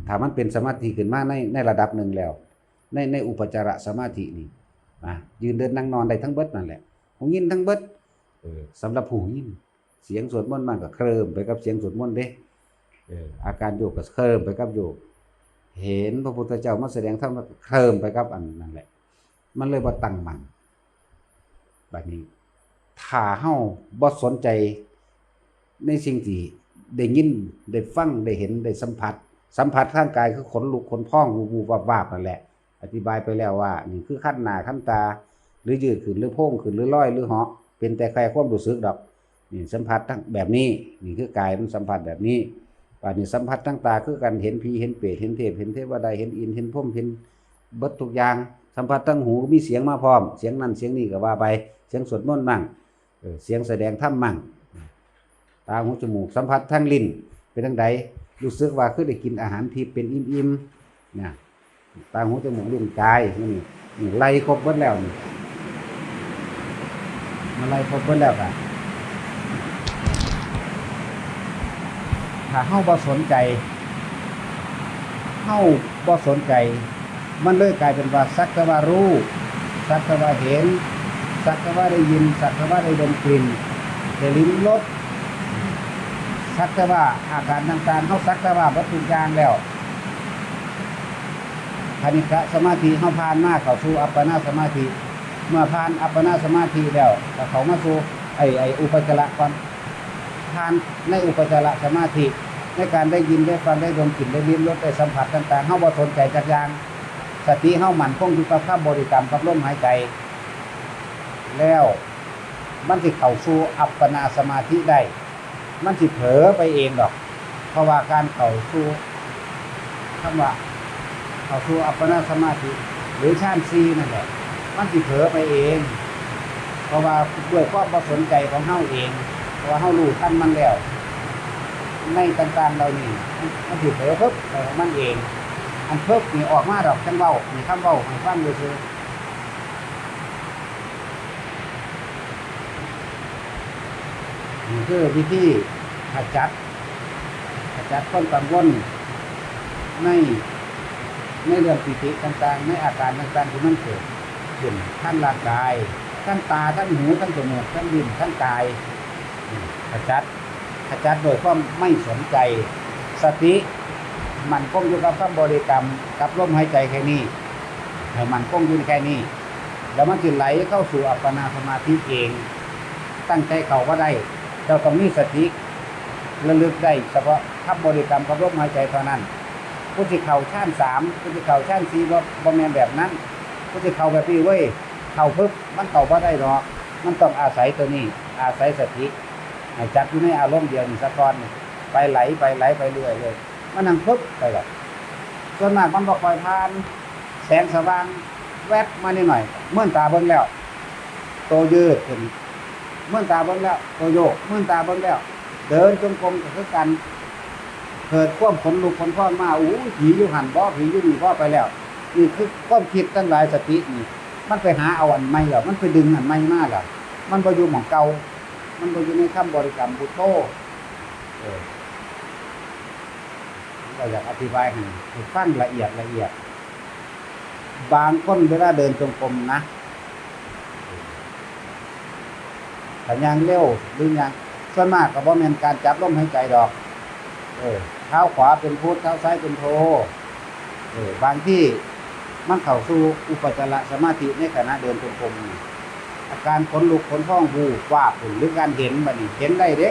ถ้ามันเป็นสมาธิขึ้นมาในระดับหนึ่งแล้วในอุปจารสมาธินี่ยืนเดินนั่งนอนได้ทั้งเบิดนั่นแหละหูยินทั้งเบิดสำหรับผู้ยินเสียงสวดมนต์มันก็เคลิ้มไปกับเสียงสวดมนต์เด้อาการโยกก็เคลิ้มไปกับโยกเห็นพระพุทธเจ้ามาแสดงธรรมก็เคลิ้มไปกับอันนั่นแหละมันเลยบ่ตั้งมั่นบัดนี้ถ้าเฮาบ่สนใจในสิ่งที่ได้ยินได้ฟังได้เห็นได้สัมผัสทางกายคือขนลุกขนพองวูบๆวาบๆนั่นแหละอธิบายไปแล้วว่านี่คือขั้นหน้าขั้นตาหรือยืดขึ้นหรือโพ่งขึ้นหรือลอยหรือเหาะเป็นแต่แค่ความรู้สึกดอกนี่สัมผัสทั้งแบบนี้นี่คือกายมันสัมผัสแบบนี้บัดนี้สัมผัสทางตาคือกันเห็นผีเห็นเปรตเห็นเทพเห็นเทวดาเห็นอินทร์เห็นพรหมเห็นเบิดทุกอย่างสัมผัสทางหูมีเสียงมาพร้อมเสียงนั้นเสียงนี้ก็ว่าไปเสียงสวดมนต์มั่งเสียงแสดงธรรมมั่งตาหูจมูกสัมผัสทางลิ้นเป็นจังไดรู้สึกว่าคือได้กินอาหารที่เป็นอิ่มๆเนี่ยตาหูจมูกลิ้นกายนี่ไล่ครบเบิดแล้วนี่มาไล่ครบเบิดแล้วค่ะ ถ้าเฮาบ่สนใจเฮาบ่สนใจมันเลยกลายเป็นว่าสักแต่ว่ารู้สักแต่ว่าเห็นสักแต่ว่าได้ยินสักแต่ว่าได้ดมกลิ่นได้ลิ้มรสสักแต่ว่าอาการต่างๆเฮาสักแต่ว่าบ่ทุกอย่างแล้วคณิกะสมาธิเฮาผ่านมาเข้าสู่อัปปนาสมาธิเมื่อผ่านอัปปนาสมาธิแล้วก็เข้ามาสู่อุปจารก่อนผ่านในอุปจารสมาธิในการได้ยินได้ฟังได้ดมกลิ่นได้ลิ้มรสได้สัมผัสต่างๆเฮาบ่สนใจจักอย่างสติเฮามั่นคงอยู่กับคำบริกรรมกับลมหายใจแล้วมันสิเข้าสู่อัปปนาสมาธิได้มันสิเผลอไปเองดอกเพราะว่าการเข้าสู่คำว่าเข้าสู่อัปปนาสมาธิหรือฌาน4นั่นแหละมันสิเผลอไปเองเพราะว่าด้วยความบ่สนใจของเฮาเองเพราะว่าเฮารู้ทันมันแล้วในต่างๆเหล่านี้มันสิเผลอปึ๊บไปของมันเองอันเพิ่มนี่ออกมาดอกจังเว้านี่คำเว้าให้ฟังซื่อนี่คือวิธีขจัดความกังวลในเรื่องปิติต่างๆในอาการต่างๆที่มันเกิดขึ้นทั้งร่างกายทั้งตาทั้งหูทั้งจมูกทั้งลิ้นทั้งกายขจัดโดยความไม่สนใจสติมันคงอยู่กับคำบริกรรมกับลมหายใจแค่นี้ให้มันคงอยู่แค่นี้แล้วมันจะไหลเข้าสู่อัปปนาสมาธิเองตั้งใจเข้าว่าได้เราต้องมีสติระลึกได้เฉพาะคำบริกรรมกับลมหายใจเท่านั้นผู้ที่เข้าฌาน3ผู้ที่เข้าฌาน4บ่แม่นแบบนั้นผู้ที่เข้าแบบนี้เว้ยเข้าปึ๊บมันเข้าบ่ได้หรอกมันต้องอาศัยตัวนี้อาศัยสติให้จับอยู่ในอารมณ์เดียวนี่ซะก่อนไปไหลไปเรื่อยเลยมันนั่งปึ๊บไปแบบส่วนมากมันบ่ค่อยผ่านแสงสว่างแวบมานิดหน่อยเมื่อตาเบิ่งแล้วโตยืดขึ้นเมื่อตาเบิ่งแล้วโตโยกเมื่อตาเบิ่งแล้วเดินจงกรมก็คือกันเกิดความขนลุกขนพองมาผีอยู่หันบ่ผีอยู่นี่บ่ไปแล้วนี่คือความคิดทั้งหลายสตินี่มันไปหาเอาอันใหม่แล้วมันไปดึงอันใหม่มาแล้วมันบ่อยู่หม่องเก่ามันบ่อยู่ในคำบริกรรมพุทโธก็อยากอธิบายให้ฟังละเอียดบางคนเวลาเดินจงกรมนะถ้าย่างเร็วหรือยังส่วนมากก็บ่แม่นการจับลมหายใจดอกเท้าขวาเป็นพุทธเท้าซ้ายเป็นโธบางที่มันเข้าสู่อุปจารสมาธิในขณะเดินจงกรมอาการขนลุกขนพองหูวาบหรือการเห็นบัดนี้เห็นได้เด้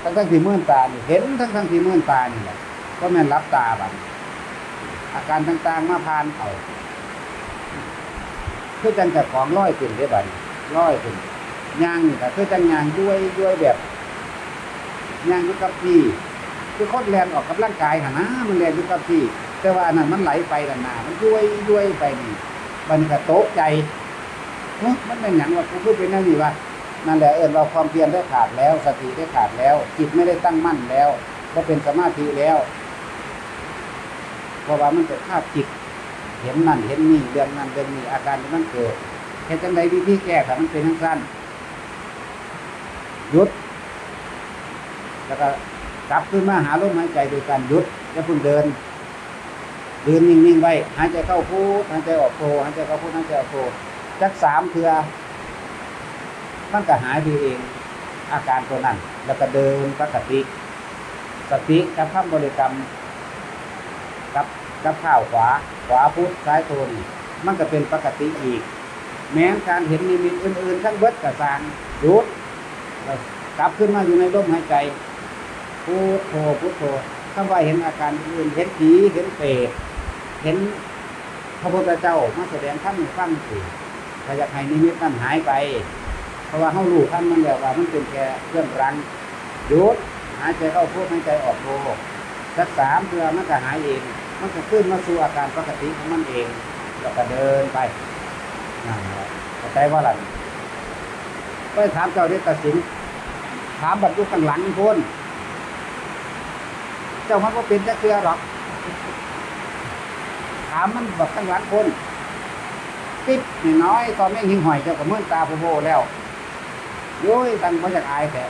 ทั้งที่มื่นตานี่เห็นทั้งที่มื่นตานี่แหละก็แม่นรับตาบัดอาการต่างๆมาผ่านเอาคือจังแต่ของร้อยขึ้นได้บัดร้อยขึ้นย่างนี่ก็คือจังย่างด้วยแบบย่างอยู่กับที่คือคนแล่นออกกับร่างกายหั่นนะมันแล่นอยู่กับที่แต่ว่าอันนั้นมันไหลไปด้านหน้ามันด้วยไปนี่บัดนี้ก็ตกใจมันเป็นหยังว่ากูคือเป็นแนวนี้วะนั่นแหละว่าความเพียรได้ขาดแล้วสติได้ขาดแล้วจิตไม่ได้ตั้งมั่นแล้วก็เป็นสมาธิแล้วเพราะว่ามันจะคาดจิตเห็นนั่นเห็นนี่เรื่องนั้นเรื่องนี้อาการที่มันเกิดแค่จังใดวิธีแก้ถ้ามันเป็นทั้งสั้นหยุดแล้วก็กลับขึ้นมาหาลมหายใจโดยการหยุดอย่าเพิ่งเดินนิ่งๆไว้หายใจเข้าพุทหายใจออกโธหายใจเข้าพุทหายใจออกโธจัก3เทื่อมันก็หายไปเองอาการตัวนั้นแล้วก็เดินปกติสติกับคำบริกรรมกับข้าวขวาพุทซ้ายโธนี่มันก็เป็นปกติอีกแม้การเห็นนิมิตอื่นๆทั้งเบิดกระสางหยุดกลับขึ้นมาอยู่ในลมหายใจพุทโธถ้าว่าเห็นอาการอื่นเห็นผีเห็นเปรตเห็นพระพุทธเจ้ามาแสดงธรรมให้ฟังสิถ้าอยากให้นิมิตนั้นหายไปเพราะว่าเฮารู้ทันมันแล้วว่ามันเป็นแค่เครื่องรังหยุดหายใจเข้าพุทหายใจออกโธสัก3เทื่อมันก็หายเองมันก็ขึ้นมาสู่อาการปกติของมันเองแล้วก็เดินไปนั่นแหละเข้าใจว่าล่ะไปถามเจ้าเดชศิลป์ถามบัดอยู่ข้างหลังพุ่นเจ้ามันบ่เป็นจักเทื่อหรอกถามมันบัดข้างหลังพุ่นปิ๊บน้อยตอนแม่งหิ้งหอยเจ้าก็มื่นตาโผล่แล้วโย้ยตั้งบ่อยากอายแท้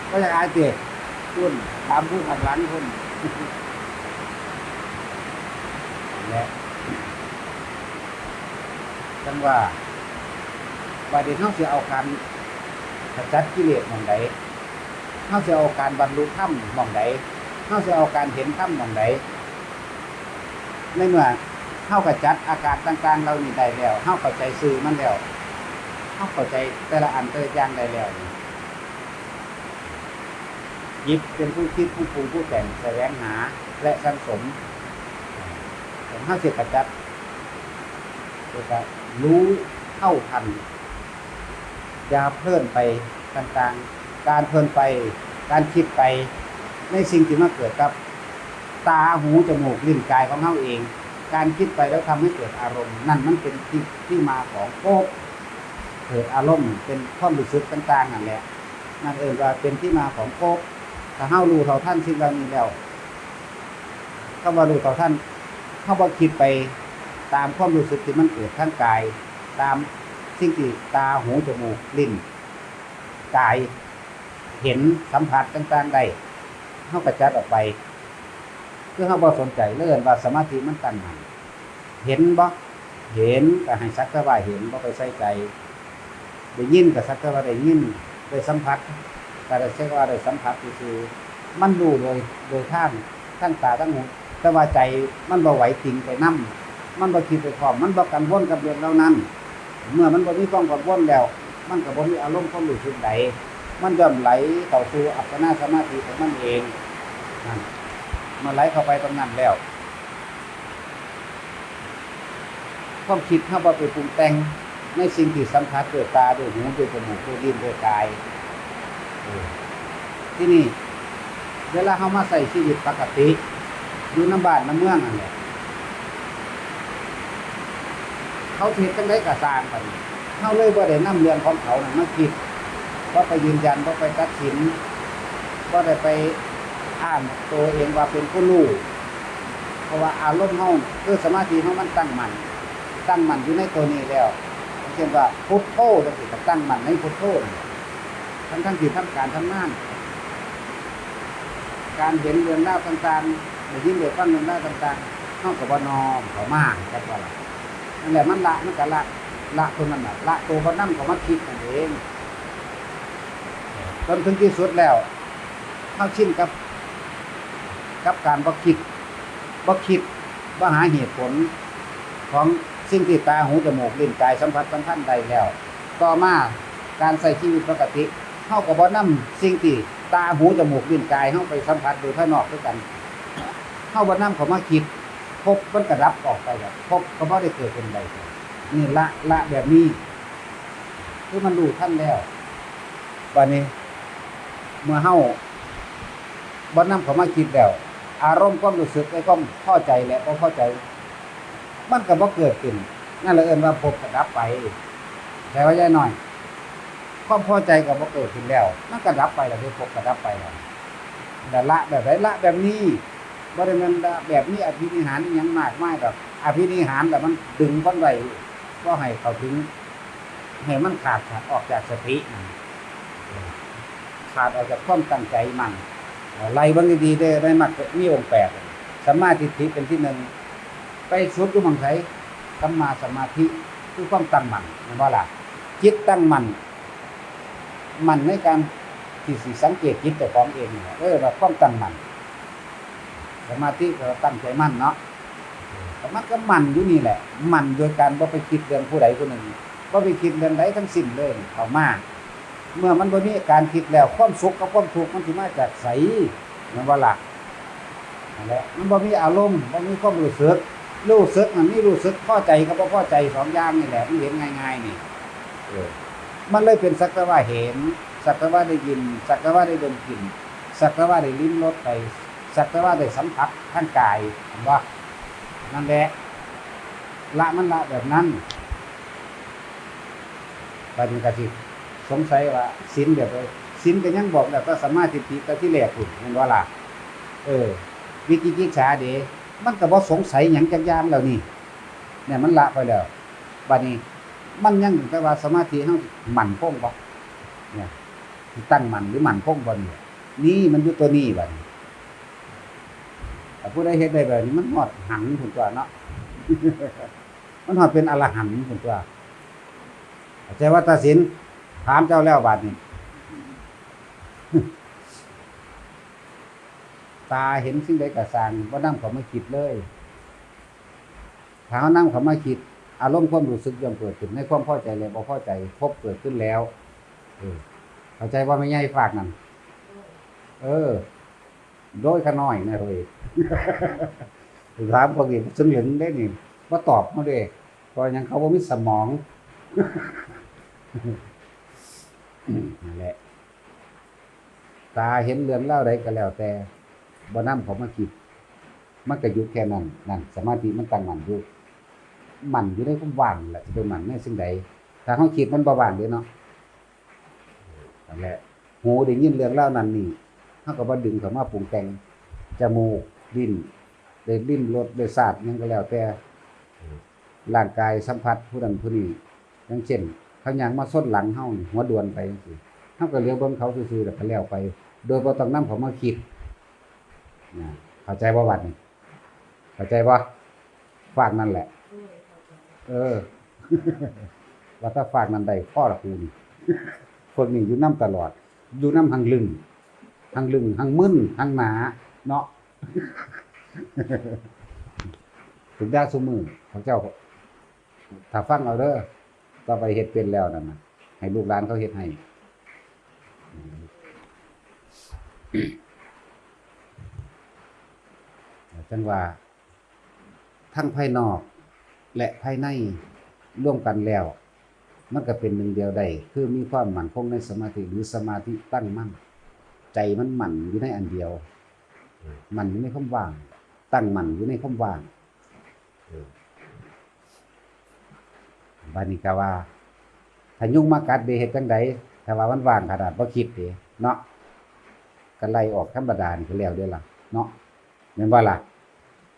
บ่อยากอายติ คุณตามผู้ข้างหลังคุณและจังว่าประเด็นเขาจะเอาการขจัดกิเลสหม่องใดเขาจะเอาการบรรลุธรรมหม่องใดเขาจะเอาการเห็นธรรมหม่องใดในเมื่อเขาขจัดอาการต่างๆเรานี่ได้แล้วเขาเข้าใจสื่อมันแล้วเขาเข้าใจแต่ละอันแต่ละอย่างได้แล้วยิบเป็นผู้คิดผู้ปรุงผู้แต่งแสวงหาและสะสมเขาจะขจัดจะรู้เท่าทันอย่าเพลินไปต่างๆการเพลินไปการคิดไปในสิ่งที่มาเกิดกับตาหูจมูกลิ้นกายของเขาเองการคิดไปแล้วทำให้เกิดอารมณ์นั่นมันเป็นที่มาของโกบเกิดอารมณ์เป็นความรู้สึกต่างๆนั่นแหละนั่นเองว่าเป็นที่มาของโกบถ้าเฮารู้เท่าท่านสิ่งเหล่านี้แล้วเข้ามารู้เท่าท่านเข้ามาคิดไปตามความรู้สึกที่มันเกิดทั้งกายตามสิ่งที่ตาหูจมูกลิ้นกายเห็นสัมผัสต่างๆได้เข้ากระจัดออกไปคือเขาบ่สนใจเรื่องว่าสมาธิมันตั้งมั่นเห็นบ่เห็นก็ให้สักแต่ว่าเห็นบ่ไปใส่ใจได้ยินก็สักแต่ว่าได้ยินได้สัมผัสก็ได้ใช้ว่าได้สัมผัสคือมันรู้โดยทั้งตาทั้งหูแต่ว่าใจมันบ่ไหวติงไปนำมันบ่คิดไปพร้อมมันบ่กังวลกับเรื่องเหล่านั้นเมื่อมันบ่มีความกังวลแล้วมันก็บ่มีอารมณ์ความรู้สึกใดมันย่อมไหลเข้าสู่อัปปนาสมาธิของมันเองนั่นมันไหลเข้าไปตรงนั้นแล้วความคิดเข้าไปปรุงแต่งในสิ่งที่สัมผัสด้วยตาด้วยหูด้วยจมูกด้วยลิ้นด้วยกายที่นี่เวลาเขามาใส่ชีวิตปกติอยู่น้ำบ้านน้ำเมืองนั่นแหละเขาเทศกันได้กระซางไปเขาเลยบ่ได้นำเรื่องของเขามาคิดว่าไปยืนยันว่าไปตัดสินว่าได้ไปอ้างตัวเองว่าเป็นผู้รู้เพราะว่าอารมณ์เขาคือสมาธิเขามันตั้งมั่นอยู่ในตัวนี้แล้วเช่นว่าพุทโธจะสิตั้งมั่นในพุทโธทั้งที่ทำการทำงานการเห็นเรื่องราวต่างๆได้ยินได้ฟังเรื่องราวต่างๆเข้ากับนอมเขามากกันว่านั่นแหละมันก็ละตัวนั้นละตัวเขานั่งเขามาคิดนั่นเองจนถึงที่สุดแล้วเข้าชินกับการบ่คิดว่าหาเหตุผลของสิ่งที่ตาหูจมูกลิ้นกายสัมผัสสัมพันธ์ใดแล้วต่อมาการใช้ชีวิตปกติเข้ากับบ่นำสิ่งที่ตาหูจมูกลิ้นกายเข้าไปสัมผัสโดยภายนอกด้วยกันเข้าบ่นำเขามาคิดพบมันก็รับออกไปแล้วพบก็บ่ได้เกิดเป็นใดนี่ละแบบนี้คือมันรู้ท่านแล้ววันนี้เมื่อเฮาบ่นำเขามาคิดแล้วอารมณ์ความรู้สึกไอ้ความพอใจและบ่พอใจมันก็บ่เกิดขึ้นนั่นแหละเอิ้นว่าพบก็ดับไปแต่ว่าย่ายน้อยความพอใจก็บ่เกิดขึ้นแล้วมันก็ดับไปแล้วพบก็ดับไปแล้วแต่ละแบบไหนละแบบนี้บ่ได้แม่นแบบนี้อภินิหารอีหยังมากมายดอกอภินิหารแล้วมันดึงคนไว้บ่ให้เข้าถึงให้มันขาดออกจากสติขาดออกจากความตั้งใจมั่นไล่เบิ่งดีๆได้ในมรรคมีองค์8สัมมาทิฏฐิเป็นที่1ไปสุดอยู่หม่องไสสัมมาสมาธิคือความตั้งมั่นแม่นบ่ล่ะจิตตั้งมั่นในการที่สิสังเกตจิตเจ้าของเองนี่ว่าความตั้งมั่นสมาธิก็ตั้งใจมั่นเนาะมันก็มั่นอยู่นี่แหละมั่นโดยการบ่ไปคิดเรื่องผู้ใดผู้หนึ่งบ่ไปคิดเรื่องใดทั้งสิ้นเลยเข้ามาเมื่อมันบ่มีการคิดแล้วความสุขกับความทุกข์มันสิมาจากไสแม่นบ่ล่ะนั่นแหละมันบ่มีอารมณ์บ่มีความรู้สึกมันมีรู้สึกพอใจกับบ่พอใจ2อย่างนี่แหละมันเห็นง่ายๆนี่มันเลยเป็นสักแต่ว่าเห็นสักแต่ว่าได้ยินสักแต่ว่าได้ดมกลิ่นสักแต่ว่าได้ลิ้มรสไปสักแต่ว่าได้สัมผัสทางกายเห็นบ่นั่นแหละมันละแบบนั้นบัดนี้ก็สิสงสัยว่าศีลแบบศีลก็ยังบอกแล้วก็สัมมาทิฏฐิแต่ที่แรกพุ่นแม่นบ่ล่ะวิจิกิจฉาเด้มันก็บ่สงสัยหยังจักอย่างแล้วนี่เนี่ยมันละไปแล้วบัดนี้มันยังแต่ว่าสมาธิเฮามั่นคงบ่เนี่ยตั้งมั่นหรือมั่นคงบ่นี่ นี่มันอยู่ตัวนี้บัดนี้ถ้าผู้ใดเฮ็ดได้แบบนี้มันฮอดหันพุ่นตัวเนาะ มันฮอดเป็นอรหันต์พุ่นตัวเข้าใจว่าตัดสินถามเจ้าแล้วบัดนี้ ตาเห็นสิ่งใดก็สร้างบ่นำเข้ามาคิดเลยถ้าเฮานำเข้ามาคิดอารมณ์ความรู้สึกย่อมเกิดขึ้นในความพอใจและบ่พอใจพบเกิดขึ้นแล้วเข้าใจว่าไม่ใหญ่ฝากนั่นโดยขน้อยนะเว้ย ถามพวกนี้ซึ่งเห็นได้นี่บ่ตอบเฮาเด้เพราะหยังเขาบ่มีสมอง นั่นแหละตาเห็นเรื่องเล่าใดก็แล้วแต่บ่นำเขามาคิดมันก็อยู่แค่นั้นนั่นสมาธิมันตั้งมั่นอยู่ในความว่างแหละสิไปมั่นในสิ่งใดถ้าเฮาคิดมันบ่ว่างเด้เนาะนั่นแหละหูได้ยินเรื่องเล่านั้นนี่เฮาก็บ่ดึงเข้ามาปรุงแต่งจมูกลิ้นได้ลิ้มรสได้ชาติหยังก็แล้วแต่ร่างกายสัมผัสผู้นั้นผู้นี้อย่างเช่นเขาย่างมาซดหลังเฮานี่หัวด่วนไปจังซี่เฮาก็เลี้ยวเบิ่งเขาซื่อๆแล้วก็แล้วไปโดยบ่ต้องนำเขามาคิดนะเข้าใจบ่บัดนี้เข้าใจบ่ฝากนั่นแหละ ว่าถ้าฝากนั้นได้พ่อละกูนี่พวกนี้อยู่นำตลอดอยู่นำหังลึงหังมึนหังหนาเนาะ ถึงได้ซุมื้อพระเจ้าถ้าฟังเอาเด้อต่อไปเฮ็ดเป็นแล้วนั่นน่ะให้ลูกหลานเขาเฮ็ดให้ จังว่าทั้งภายนอกและภายในร่วมกันแล้วมันก็เป็นหนึ่งเดียวได้คือมีความมั่นคงในสมาธิหรือสมาธิตั้งมั่นใจมันมั่นอยู่ในอันเดียวมั่นอยู่ในความว่างตั้งมั่นอยู่ในความว่างบาดนี้ก็ว่าถ้ายุงมากัดเด้เฮ็ดจังได๋ถ้าว่ามันว่างขนาดบ่คิดเด้เนาะก็ไล่ออกธรรมดานี่ก็แล้วเด้ล่ะเนาะแม่นบ่ล่ะ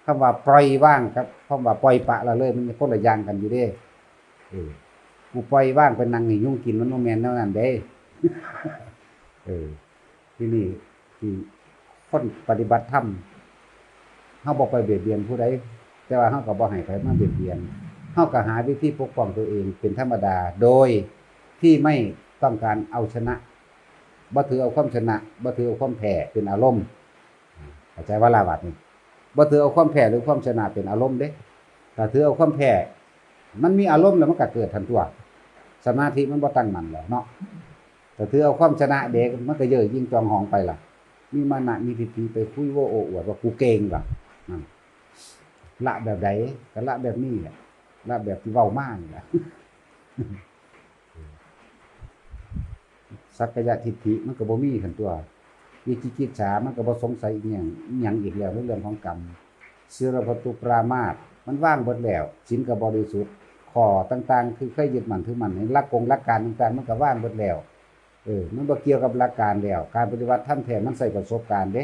คำว่าปล่อยว่างครับคำว่าปล่อยปละละเลยมันคนละอย่างกันอยู่เด้กูปล่อยว่างไปนั่งให้ยุงกินมันบ่แม่นแนวนั้นเด้ ที่นี่ที่คนปฏิบัติธรรมเฮาบ่ไปเบียดเบียนผู้ใดแต่ว่าเฮาก็บ่ให้ไผมาเบียดเบียนเฮาก็หาวิธีปกป้องตัวเองเป็นธรรมดาโดยที่ไม่ต้องการเอาชนะบ่ถือเอาความชนะบ่ถือเอาความแพ้เป็นอารมณ์เข้าใจว่าลาบัดนี่บ่ถือเอาความแพ้หรือความชนะเป็นอารมณ์เด้ถ้าถือเอาความแพ้มันมีอารมณ์แล้วมันก็เกิดทันตัวสมาธิมันบ่ตั้งมั่นแล้วเนาะแต่ถือเอาความชนะเด็กมันก็เย่อยิ่งจองหองไปล่ะมีมานะมีทิฏฐิไปคุยโอ้อวดว่ากูเก่งล่ะนั่นละแบบใดก็ละแบบนี้แหละละแบบที่เว้ามานี่แหละ สักกายทิฏฐิมันก็บ่มีคั่นตัววิจิกิจฉามันก็บ่สงสัยอีหยังอีกแล้วในเรื่องของกรรมศิรพัตุปรามาสมันว่างเบิดแล้วศีลก็บริสุทธิ์ข้อต่างๆคือเคยยึดมั่นถือมั่นในหลักการต่างๆมันก็ว่างเบิดแล้วมันบ่เกี่ยวกับหลักการแล้วการปฏิบัติธรรมแท้มันใส่ประสบการณ์เด้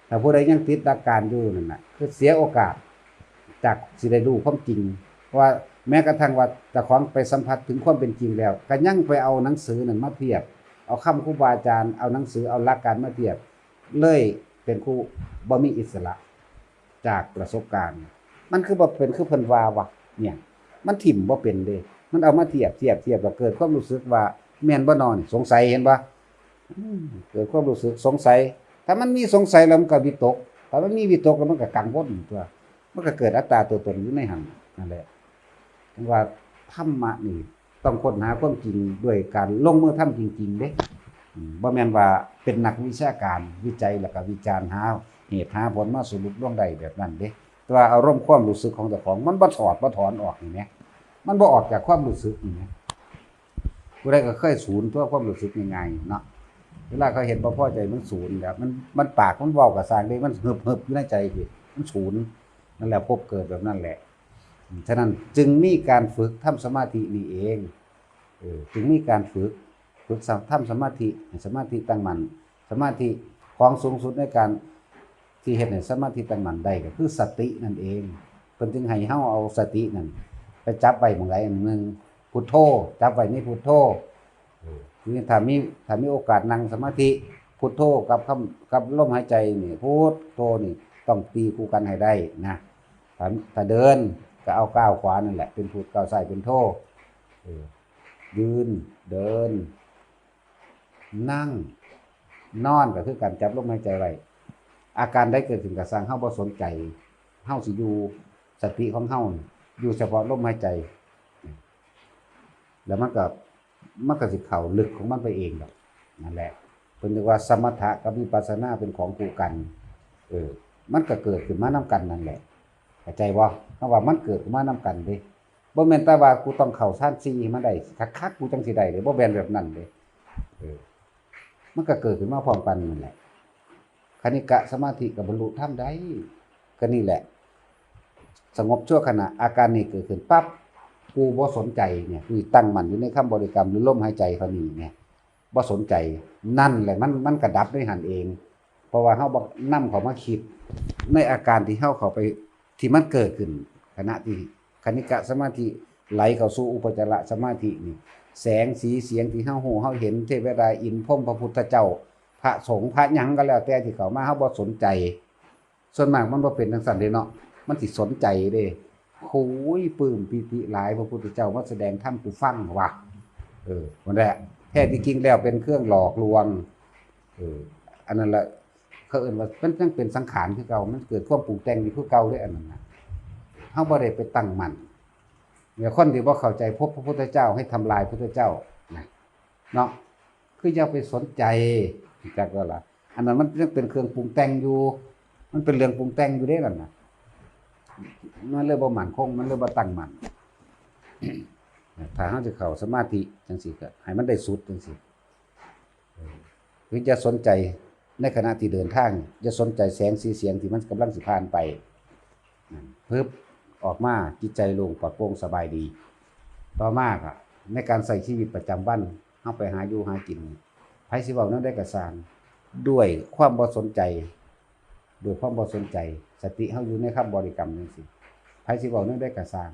ถ้าผู้ใดยังติดหลักการอยู่นั่นน่ะคือเสียโอกาสจากสิได้รู้ความจริงว่าแม้กระทั่งว่าเจ้าของไปสัมผัสถึงความเป็นจริงแล้วก็ยังไปเอาหนังสือนั่นมาเทียบเอาคำครูบาอาจารย์เอาหนังสือเอาหลักการมาเทียบเลยเป็นครูบ่มีอิสระจากประสบการณ์มันคือบ่เป็นคือเพิ่นว่าวะเนี่ยมันถิ่มบ่เป็นเด้มันเอามาเทียบแล้วเกิดความรู้สึกว่าแม่นบ่นอนสงสัยเห็นบ่เกิดความรู้สึกสงสัยถ้ามันมีสงสัยแล้วมันก็วิตกถ้ามันมีวิตกแล้วมันก็กังวลตัวมันก็เกิดอัตตาตัวตนอยู่ในหันนั่นแหละว่าธรรมะนี่ต้องค้นหาความจริงด้วยการลงมือทำจริงๆเด้บ่แม่นว่าเป็นนักวิชาการวิจัยแล้วก็วิจารณ์หาเหตุหาผลมาสรุปลงได้แบบนั้นเด้แต่ว่าอารมณ์ความรู้สึกของเจ้าของมันบ่ถอดบ่ถอนออกนี่แหมมันบ่ออกจากความรู้สึกนี่แหมผู้ใดก็เคยสูญตัวความรู้สึกง่ายๆเนาะเวลาเขาเห็นบ่พอใจมันสูญแล้วมันปากมันเว้าก็สร้างได้มันหึบๆอยู่ในใจพี่มันสูญนั่นแหละพบเกิดแบบนั้นแหละฉะนั้นจึงมีการฝึกทำสมาธินี่เองจึงมีการฝึกทำสมาธิตั้งมั่นสมาธิของสูงสุดในการที่เฮ็ดให้สมาธิตั้งมั่นได้ก็คือสตินั่นเองเพิ่นจึงให้เฮาเอาสตินั่นไปจับไว้หม้องใดอันนึงพุทโธจับไว้ในพุทโธนี่ถ้ามีโอกาสนั่งสมาธิพุ พุทโธกับกับลมหายใจนี่พุทโธนี่ต้องตีคู่กันให้ได้นะถ้าเดินก็เอาก้าวขวานั่นแหละเป็นพุทก้าวซ้ายเป็นโธยืนเดินนั่งนอนก็คือการจับลมหายใจไว้อาการได้เกิดขึ้นกับสร้างเฮาบ่สนใจเฮาสิอยู่สติของเฮาอยู่เฉพาะลมหายใจแล้วมันก็สิเข้าลึกของมันไปเองดอกนั่นแหละเพิ่นเรียกว่าสมถะกับวิปัสสนาเป็นของคู่กันมันก็เกิดขึ้นมานำกันนั่นแหละเข้าใจบ่เพราะว่ามันเกิดขึ้นมานำกันเด้บ่แม่นแต่ว่ากูต้องเข้าฌาน4ให้มันได้คักๆกูจังสิได้เด้บ่แม่นแบบนั้นเด้มันก็เกิดขึ้นมาพร้อมกันนั่นแหละคณิกะสมาธิกับบรรลุธรรมได้ก็นี่แหละสงบชั่วขณะอาการนี้เกิดขึ้นปั๊บกูบ่สนใจเนี่ยคือตั้งมั่นอยู่ในคำบริกรรมหรือลมหายใจเขานี่เนี่ยบ่สนใจนั่นแหละมันก็ดับด้วยหันเองเพราะว่าเฮาบ่นำเข้ามาคิดในอาการที่เฮาเข้าไปที่มันเกิดขึ้นขณะที่คณิกะสมาธิไหลเข้าสู่อุปจารสมาธินี่แสงสีเสียงที่เฮาฮู้เฮาเห็นเทวดาอินทร์พรหมพระพุทธเจ้าพระสงฆ์พระหยังก็แล้วแต่ที่เข้ามาเฮาบ่สนใจส่วนมากมันบ่เป็นจังซั่นเด้เนาะมันสิสนใจเด้โอ้ยปลื้มปิติหลายพระพุทธเจ้ามาแสดงธรรมกูฟังว่ะนั่นแหละแท้ที่จริงแล้วเป็นเครื่องหลอกลวงอันนั้นแหละเขาเอิ้นว่ามันจังเป็นสังขารคือเก่ามันเกิดความปรุงแต่งอยู่คือเก่าเด้อันนั้นน่ะเฮาบ่ได้ไปตั้งมั่นเนี่ยคนที่บ่เข้าใจพบพระพุทธเจ้าให้ทำลายพระพุทธเจ้านะเนาะคืออย่าไปสนใจจักว่าล่ะอันนั้นมันยังเป็นเครื่องปรุงแต่งอยู่มันเป็นเรื่องปรุงแต่งอยู่เด้นั่นน่ะมันเลยบ่มั่นคงมันเลยบ่ตั้งมั่นถ้าเฮาจะเข้าสมาธิจังซี่ก็ให้มันได้สุดจังซี่คืออย่าสนใจในขณะที่เดินทางอย่าสนใจแสงสีเสียงที่มันกำลังสิผ่านไปปึ๊บออกมาจิตใจโล่งปลอดโปร่งสบายดีต่อมาก็ในการใช้ชีวิตประจำวันเฮาไปหาอยู่หากินไผสิเว้าแนวใดก็สร้างด้วยความบ่สนใจด้วยความบ่สนใจสติเฮาอยู่ในคำบริกรรมจังซี่ไผสิเว้าแนวใดก็สร้าง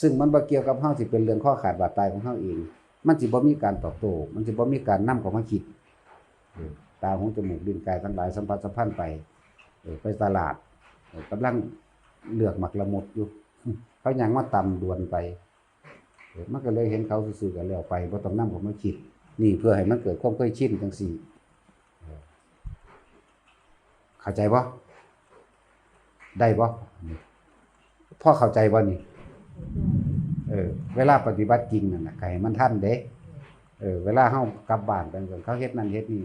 ซึ่งมันบ่เกี่ยวกับเฮาสิเป็นเรื่องข้อขาดบาดตายของเฮาเองมันสิบ่มีการตอบโต้มันสิบ่มีการนำเข้ามาคิดตาหูจมูกลิ้นกายทั้งหลายสัมผัสสัมพันธ์ไปตลาดกำลังเลือกหมักละมุดอยู่เขาหยังมาตำดวนไปมันก็เลยเห็นเขาซื่อๆกันแล้วไปบ่ต้องนำเข้ามาคิดนี่เพื่อให้มันเกิดความเคยชินจังซี่เข้าใจบ่ได้บ่พ่อเข้าใจบ่นี่เวลาปฏิบัติจริงนั่นน่ะก็ให้มันทันเด้เวลาเฮากลับบ้านไปเขาเฮ็ดนั่นเฮ็ดนี่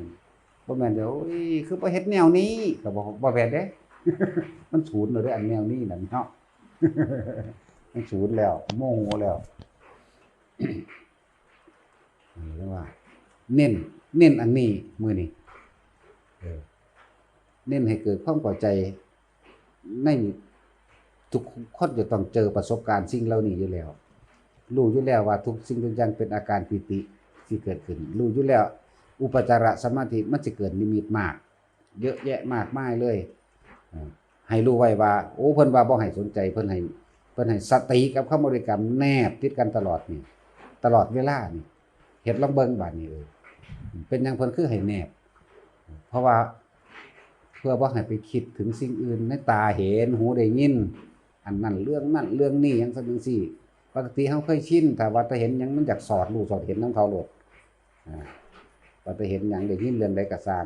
บ่แม่นเดี๋ยวโอ้ยคือบ่เฮ็ดแนวนี้ก็บ่แม่นเด้ มันสูญแล้วเด้ออันแนวนี้นั่นเนาะ มันสูญแล้วโมโหแล้ว เรียกว่าเน้นอันนี้มื้อนี้เน้นให้เกิดความเข้าใจในทุกคนจะต้องเจอประสบการณ์สิ่งเหล่านี้อยู่แล้วรู้อยู่แล้วว่าทุกสิ่งทุกอย่างเป็นอาการปิติที่เกิดขึ้นรู้อยู่แล้วอุปจารสมาธิมันจะเกิดนิมิตมากเยอะแยะมากมายเลยให้รู้ไว้ว่าโอ้เพิ่นว่าบ่ให้สนใจเพิ่นให้สติกับคำบริกรรมแนบติดกันตลอดนี่ตลอดเวลานี่เฮ็ดลองเบิ่งบาดนี้เป็นหยังเพิ่นคือให้แนบเพราะว่าเพื่อบ่ให้ไปคิดถึงสิ่งอื่นในตาเห็นหูได้ยินอันนั้นเรื่องนั้นเรื่องนี้หยังซั่นจังซี่ปกติเฮาเคยชินถ้าว่าถ้าเห็นหยังมันอยากสอดรู้สอดเห็นนำเขาโลดว่าถ้าเห็นหยังได้ยินเรื่องใดก็สร้าง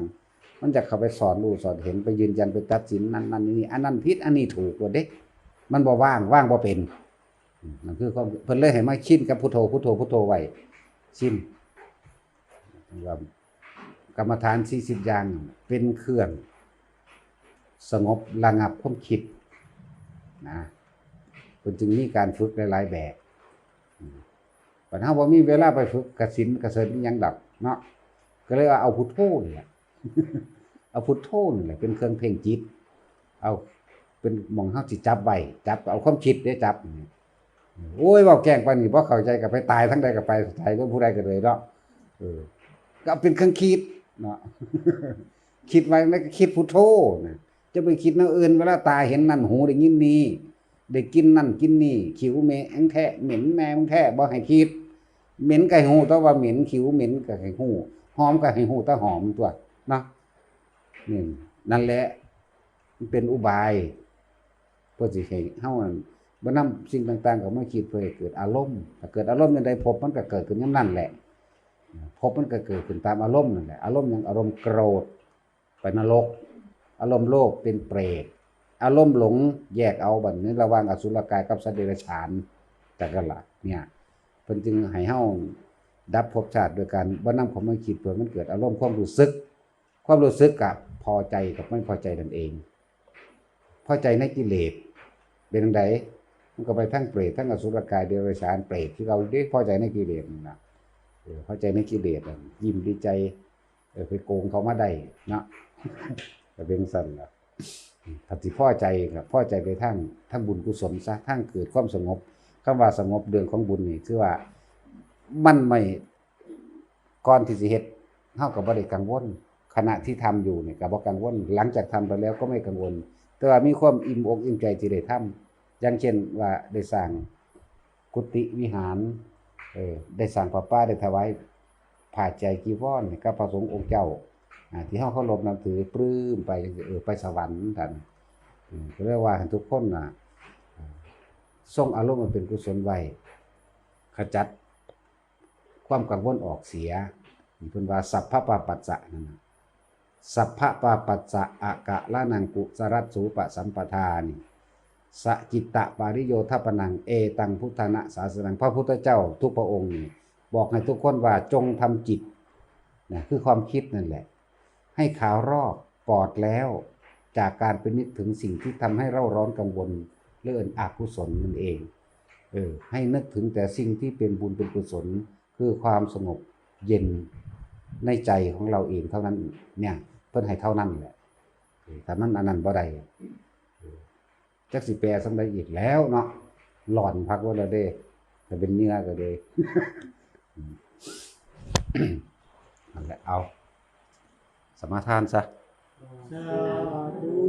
มันจะเข้าไปสอนรู้สอนเห็นไปยืนยันไปตัดสินนั่นนี่อันนั้นผิดอันนี้ถูกว่าเด้มันบ่ว่างบ่เป็นนั่นคือความเพิ่นเลยให้มาชินกับพุทโธพุทโธพุทโธไว้ชินว่ากรรมฐาน40อย่างเป็นเครื่องสงบระงับความคิดนะเพิ่นจึงมีการฝึกหลายๆแบบปัญหาบ่มีเวลาไปฝึกกสิณกเสริญอิหยังดอกเนาะก็เลยเอาพุทโธนี่แหละเอาพุทโธนี่แหละเป็นเครื่องเพ่งจิตเอาเป็นหม่องเฮาสิจับไว้จับเอาความคิดได้จับโอ้ยเว้าแกล้งปานนี้บ่เข้าใจก็ไปตายทั้งใดก็ไปสุดท้ายก็ผู้ใดก็เลยเนาะก็เป็นเครื่องคิดเนาะ คิดไว้แล้วก็คิดพุทโธนะจะไปคิดแนวอื่นเวลาตาเห็นนั่นหูได้ยินนี่ได้กินนั่นกินนี่ขิวแม่งแท้เหม็นแม่งแท้บ่ให้คิดเหม็นก็ให้ฮู้แต่ว่าเหม็นขิวเหม็นก็ให้ฮู้หอมก็ให้ฮู้แต่หอมตัว เนาะนี่นั่นแหละมันเป็นอุบายเพื่อสิให้เฮานั้นบ่นำสิ่งต่างๆเข้ามาคิดเพื่อให้เกิดอารมณ์ถ้าเกิดอารมณ์จังใดภพมันก็เกิดขึ้นยามนั้นแหละภพมันก็เกิดขึ้นตามอารมณ์นั่นแหละอารมณ์หยังอารมณ์โกรธไปนรกอารมณ์โลภเป็นเปรตอารมณ์หลงแยกเอาบัดนี้ระหว่างอสุรกายกับสัตว์เดรัจฉานจักกันล่ะเนี่ยเพิ่นจึงให้เฮาดับภพชาติโดยการบ่นำเข้ามาคิดเพื่อมันเกิดอารมณ์ความรู้สึกกับพอใจกับไม่พอใจนั่นเองพอใจในกิเลสเป็นจังไดมันก็ไปทั้งเปรตทั้งอสุรกายเดรัจฉานเปรตที่เราได้พอใจในกิเลสนั่นน่ะพอใจในกิเลสยิ้มดีใจไปโกงเขามาได้เนาะก็เป็นสั่นล่ะถ้าสิพอใจก็พอใจไปทั้งบุญกุศลซะทั้งเกิดความสงบคำว่าสงบเรื่องของบุญนี่คือว่ามันไม่ก่อนที่สิเฮ็ดเฮาก็บ่ได้กังวลขณะที่ทำอยู่นี่ก็บ่กังวลหลังจากทำไปแล้วก็ไม่กังวลแต่ว่ามีความอิ่มอกอิ่มใจที่ได้ทำอย่างเช่นว่าได้สร้างกุฏิวิหารได้สร้างพระป่าได้ถวายผ้าไตรจีวรให้กับพระสงฆ์องค์เจ้าที่เฮาเคารพนับถือปลื้มไปจังซี่ไปสวรรค์กันก็เรียกว่าให้ทุกคนน่ะทรงอารมณ์มันเป็นกุศลไว้ขจัดความกังวลออกเสียเพิ่นว่าสัพพะปาปัสสะนั่นน่ะสัพพะปาปัสสะอะกะละนังกุสรัสสูปสัมปทานี่สจิตตปาริโยทัปปนังเอตังพุทธนะศาสนังพระพุทธเจ้าทุกพระองค์นี่บอกให้ทุกคนว่าจงทำจิตนะคือความคิดนั่นแหละให้ขาวรอบปลอดแล้วจากการเป็นนึกถึงสิ่งที่ทำให้เราร้อนกังวลเรื่องอกุศลนั่นเองให้นึกถึงแต่สิ่งที่เป็นบุญเป็นกุศลคือความสงบเย็นในใจของเราเองเท่านั้นเนี่ยเพิ่นให้เท่านั้นแหละแต่มันอันนั้นบ่ได้จักสิแปลสังใดอีกแล้วเนาะหลอนพักว่าแล้วเด้ถ้าเป็นเนื้อก็เด้ นั่นแหละเอาสมาทานซะ สาธุ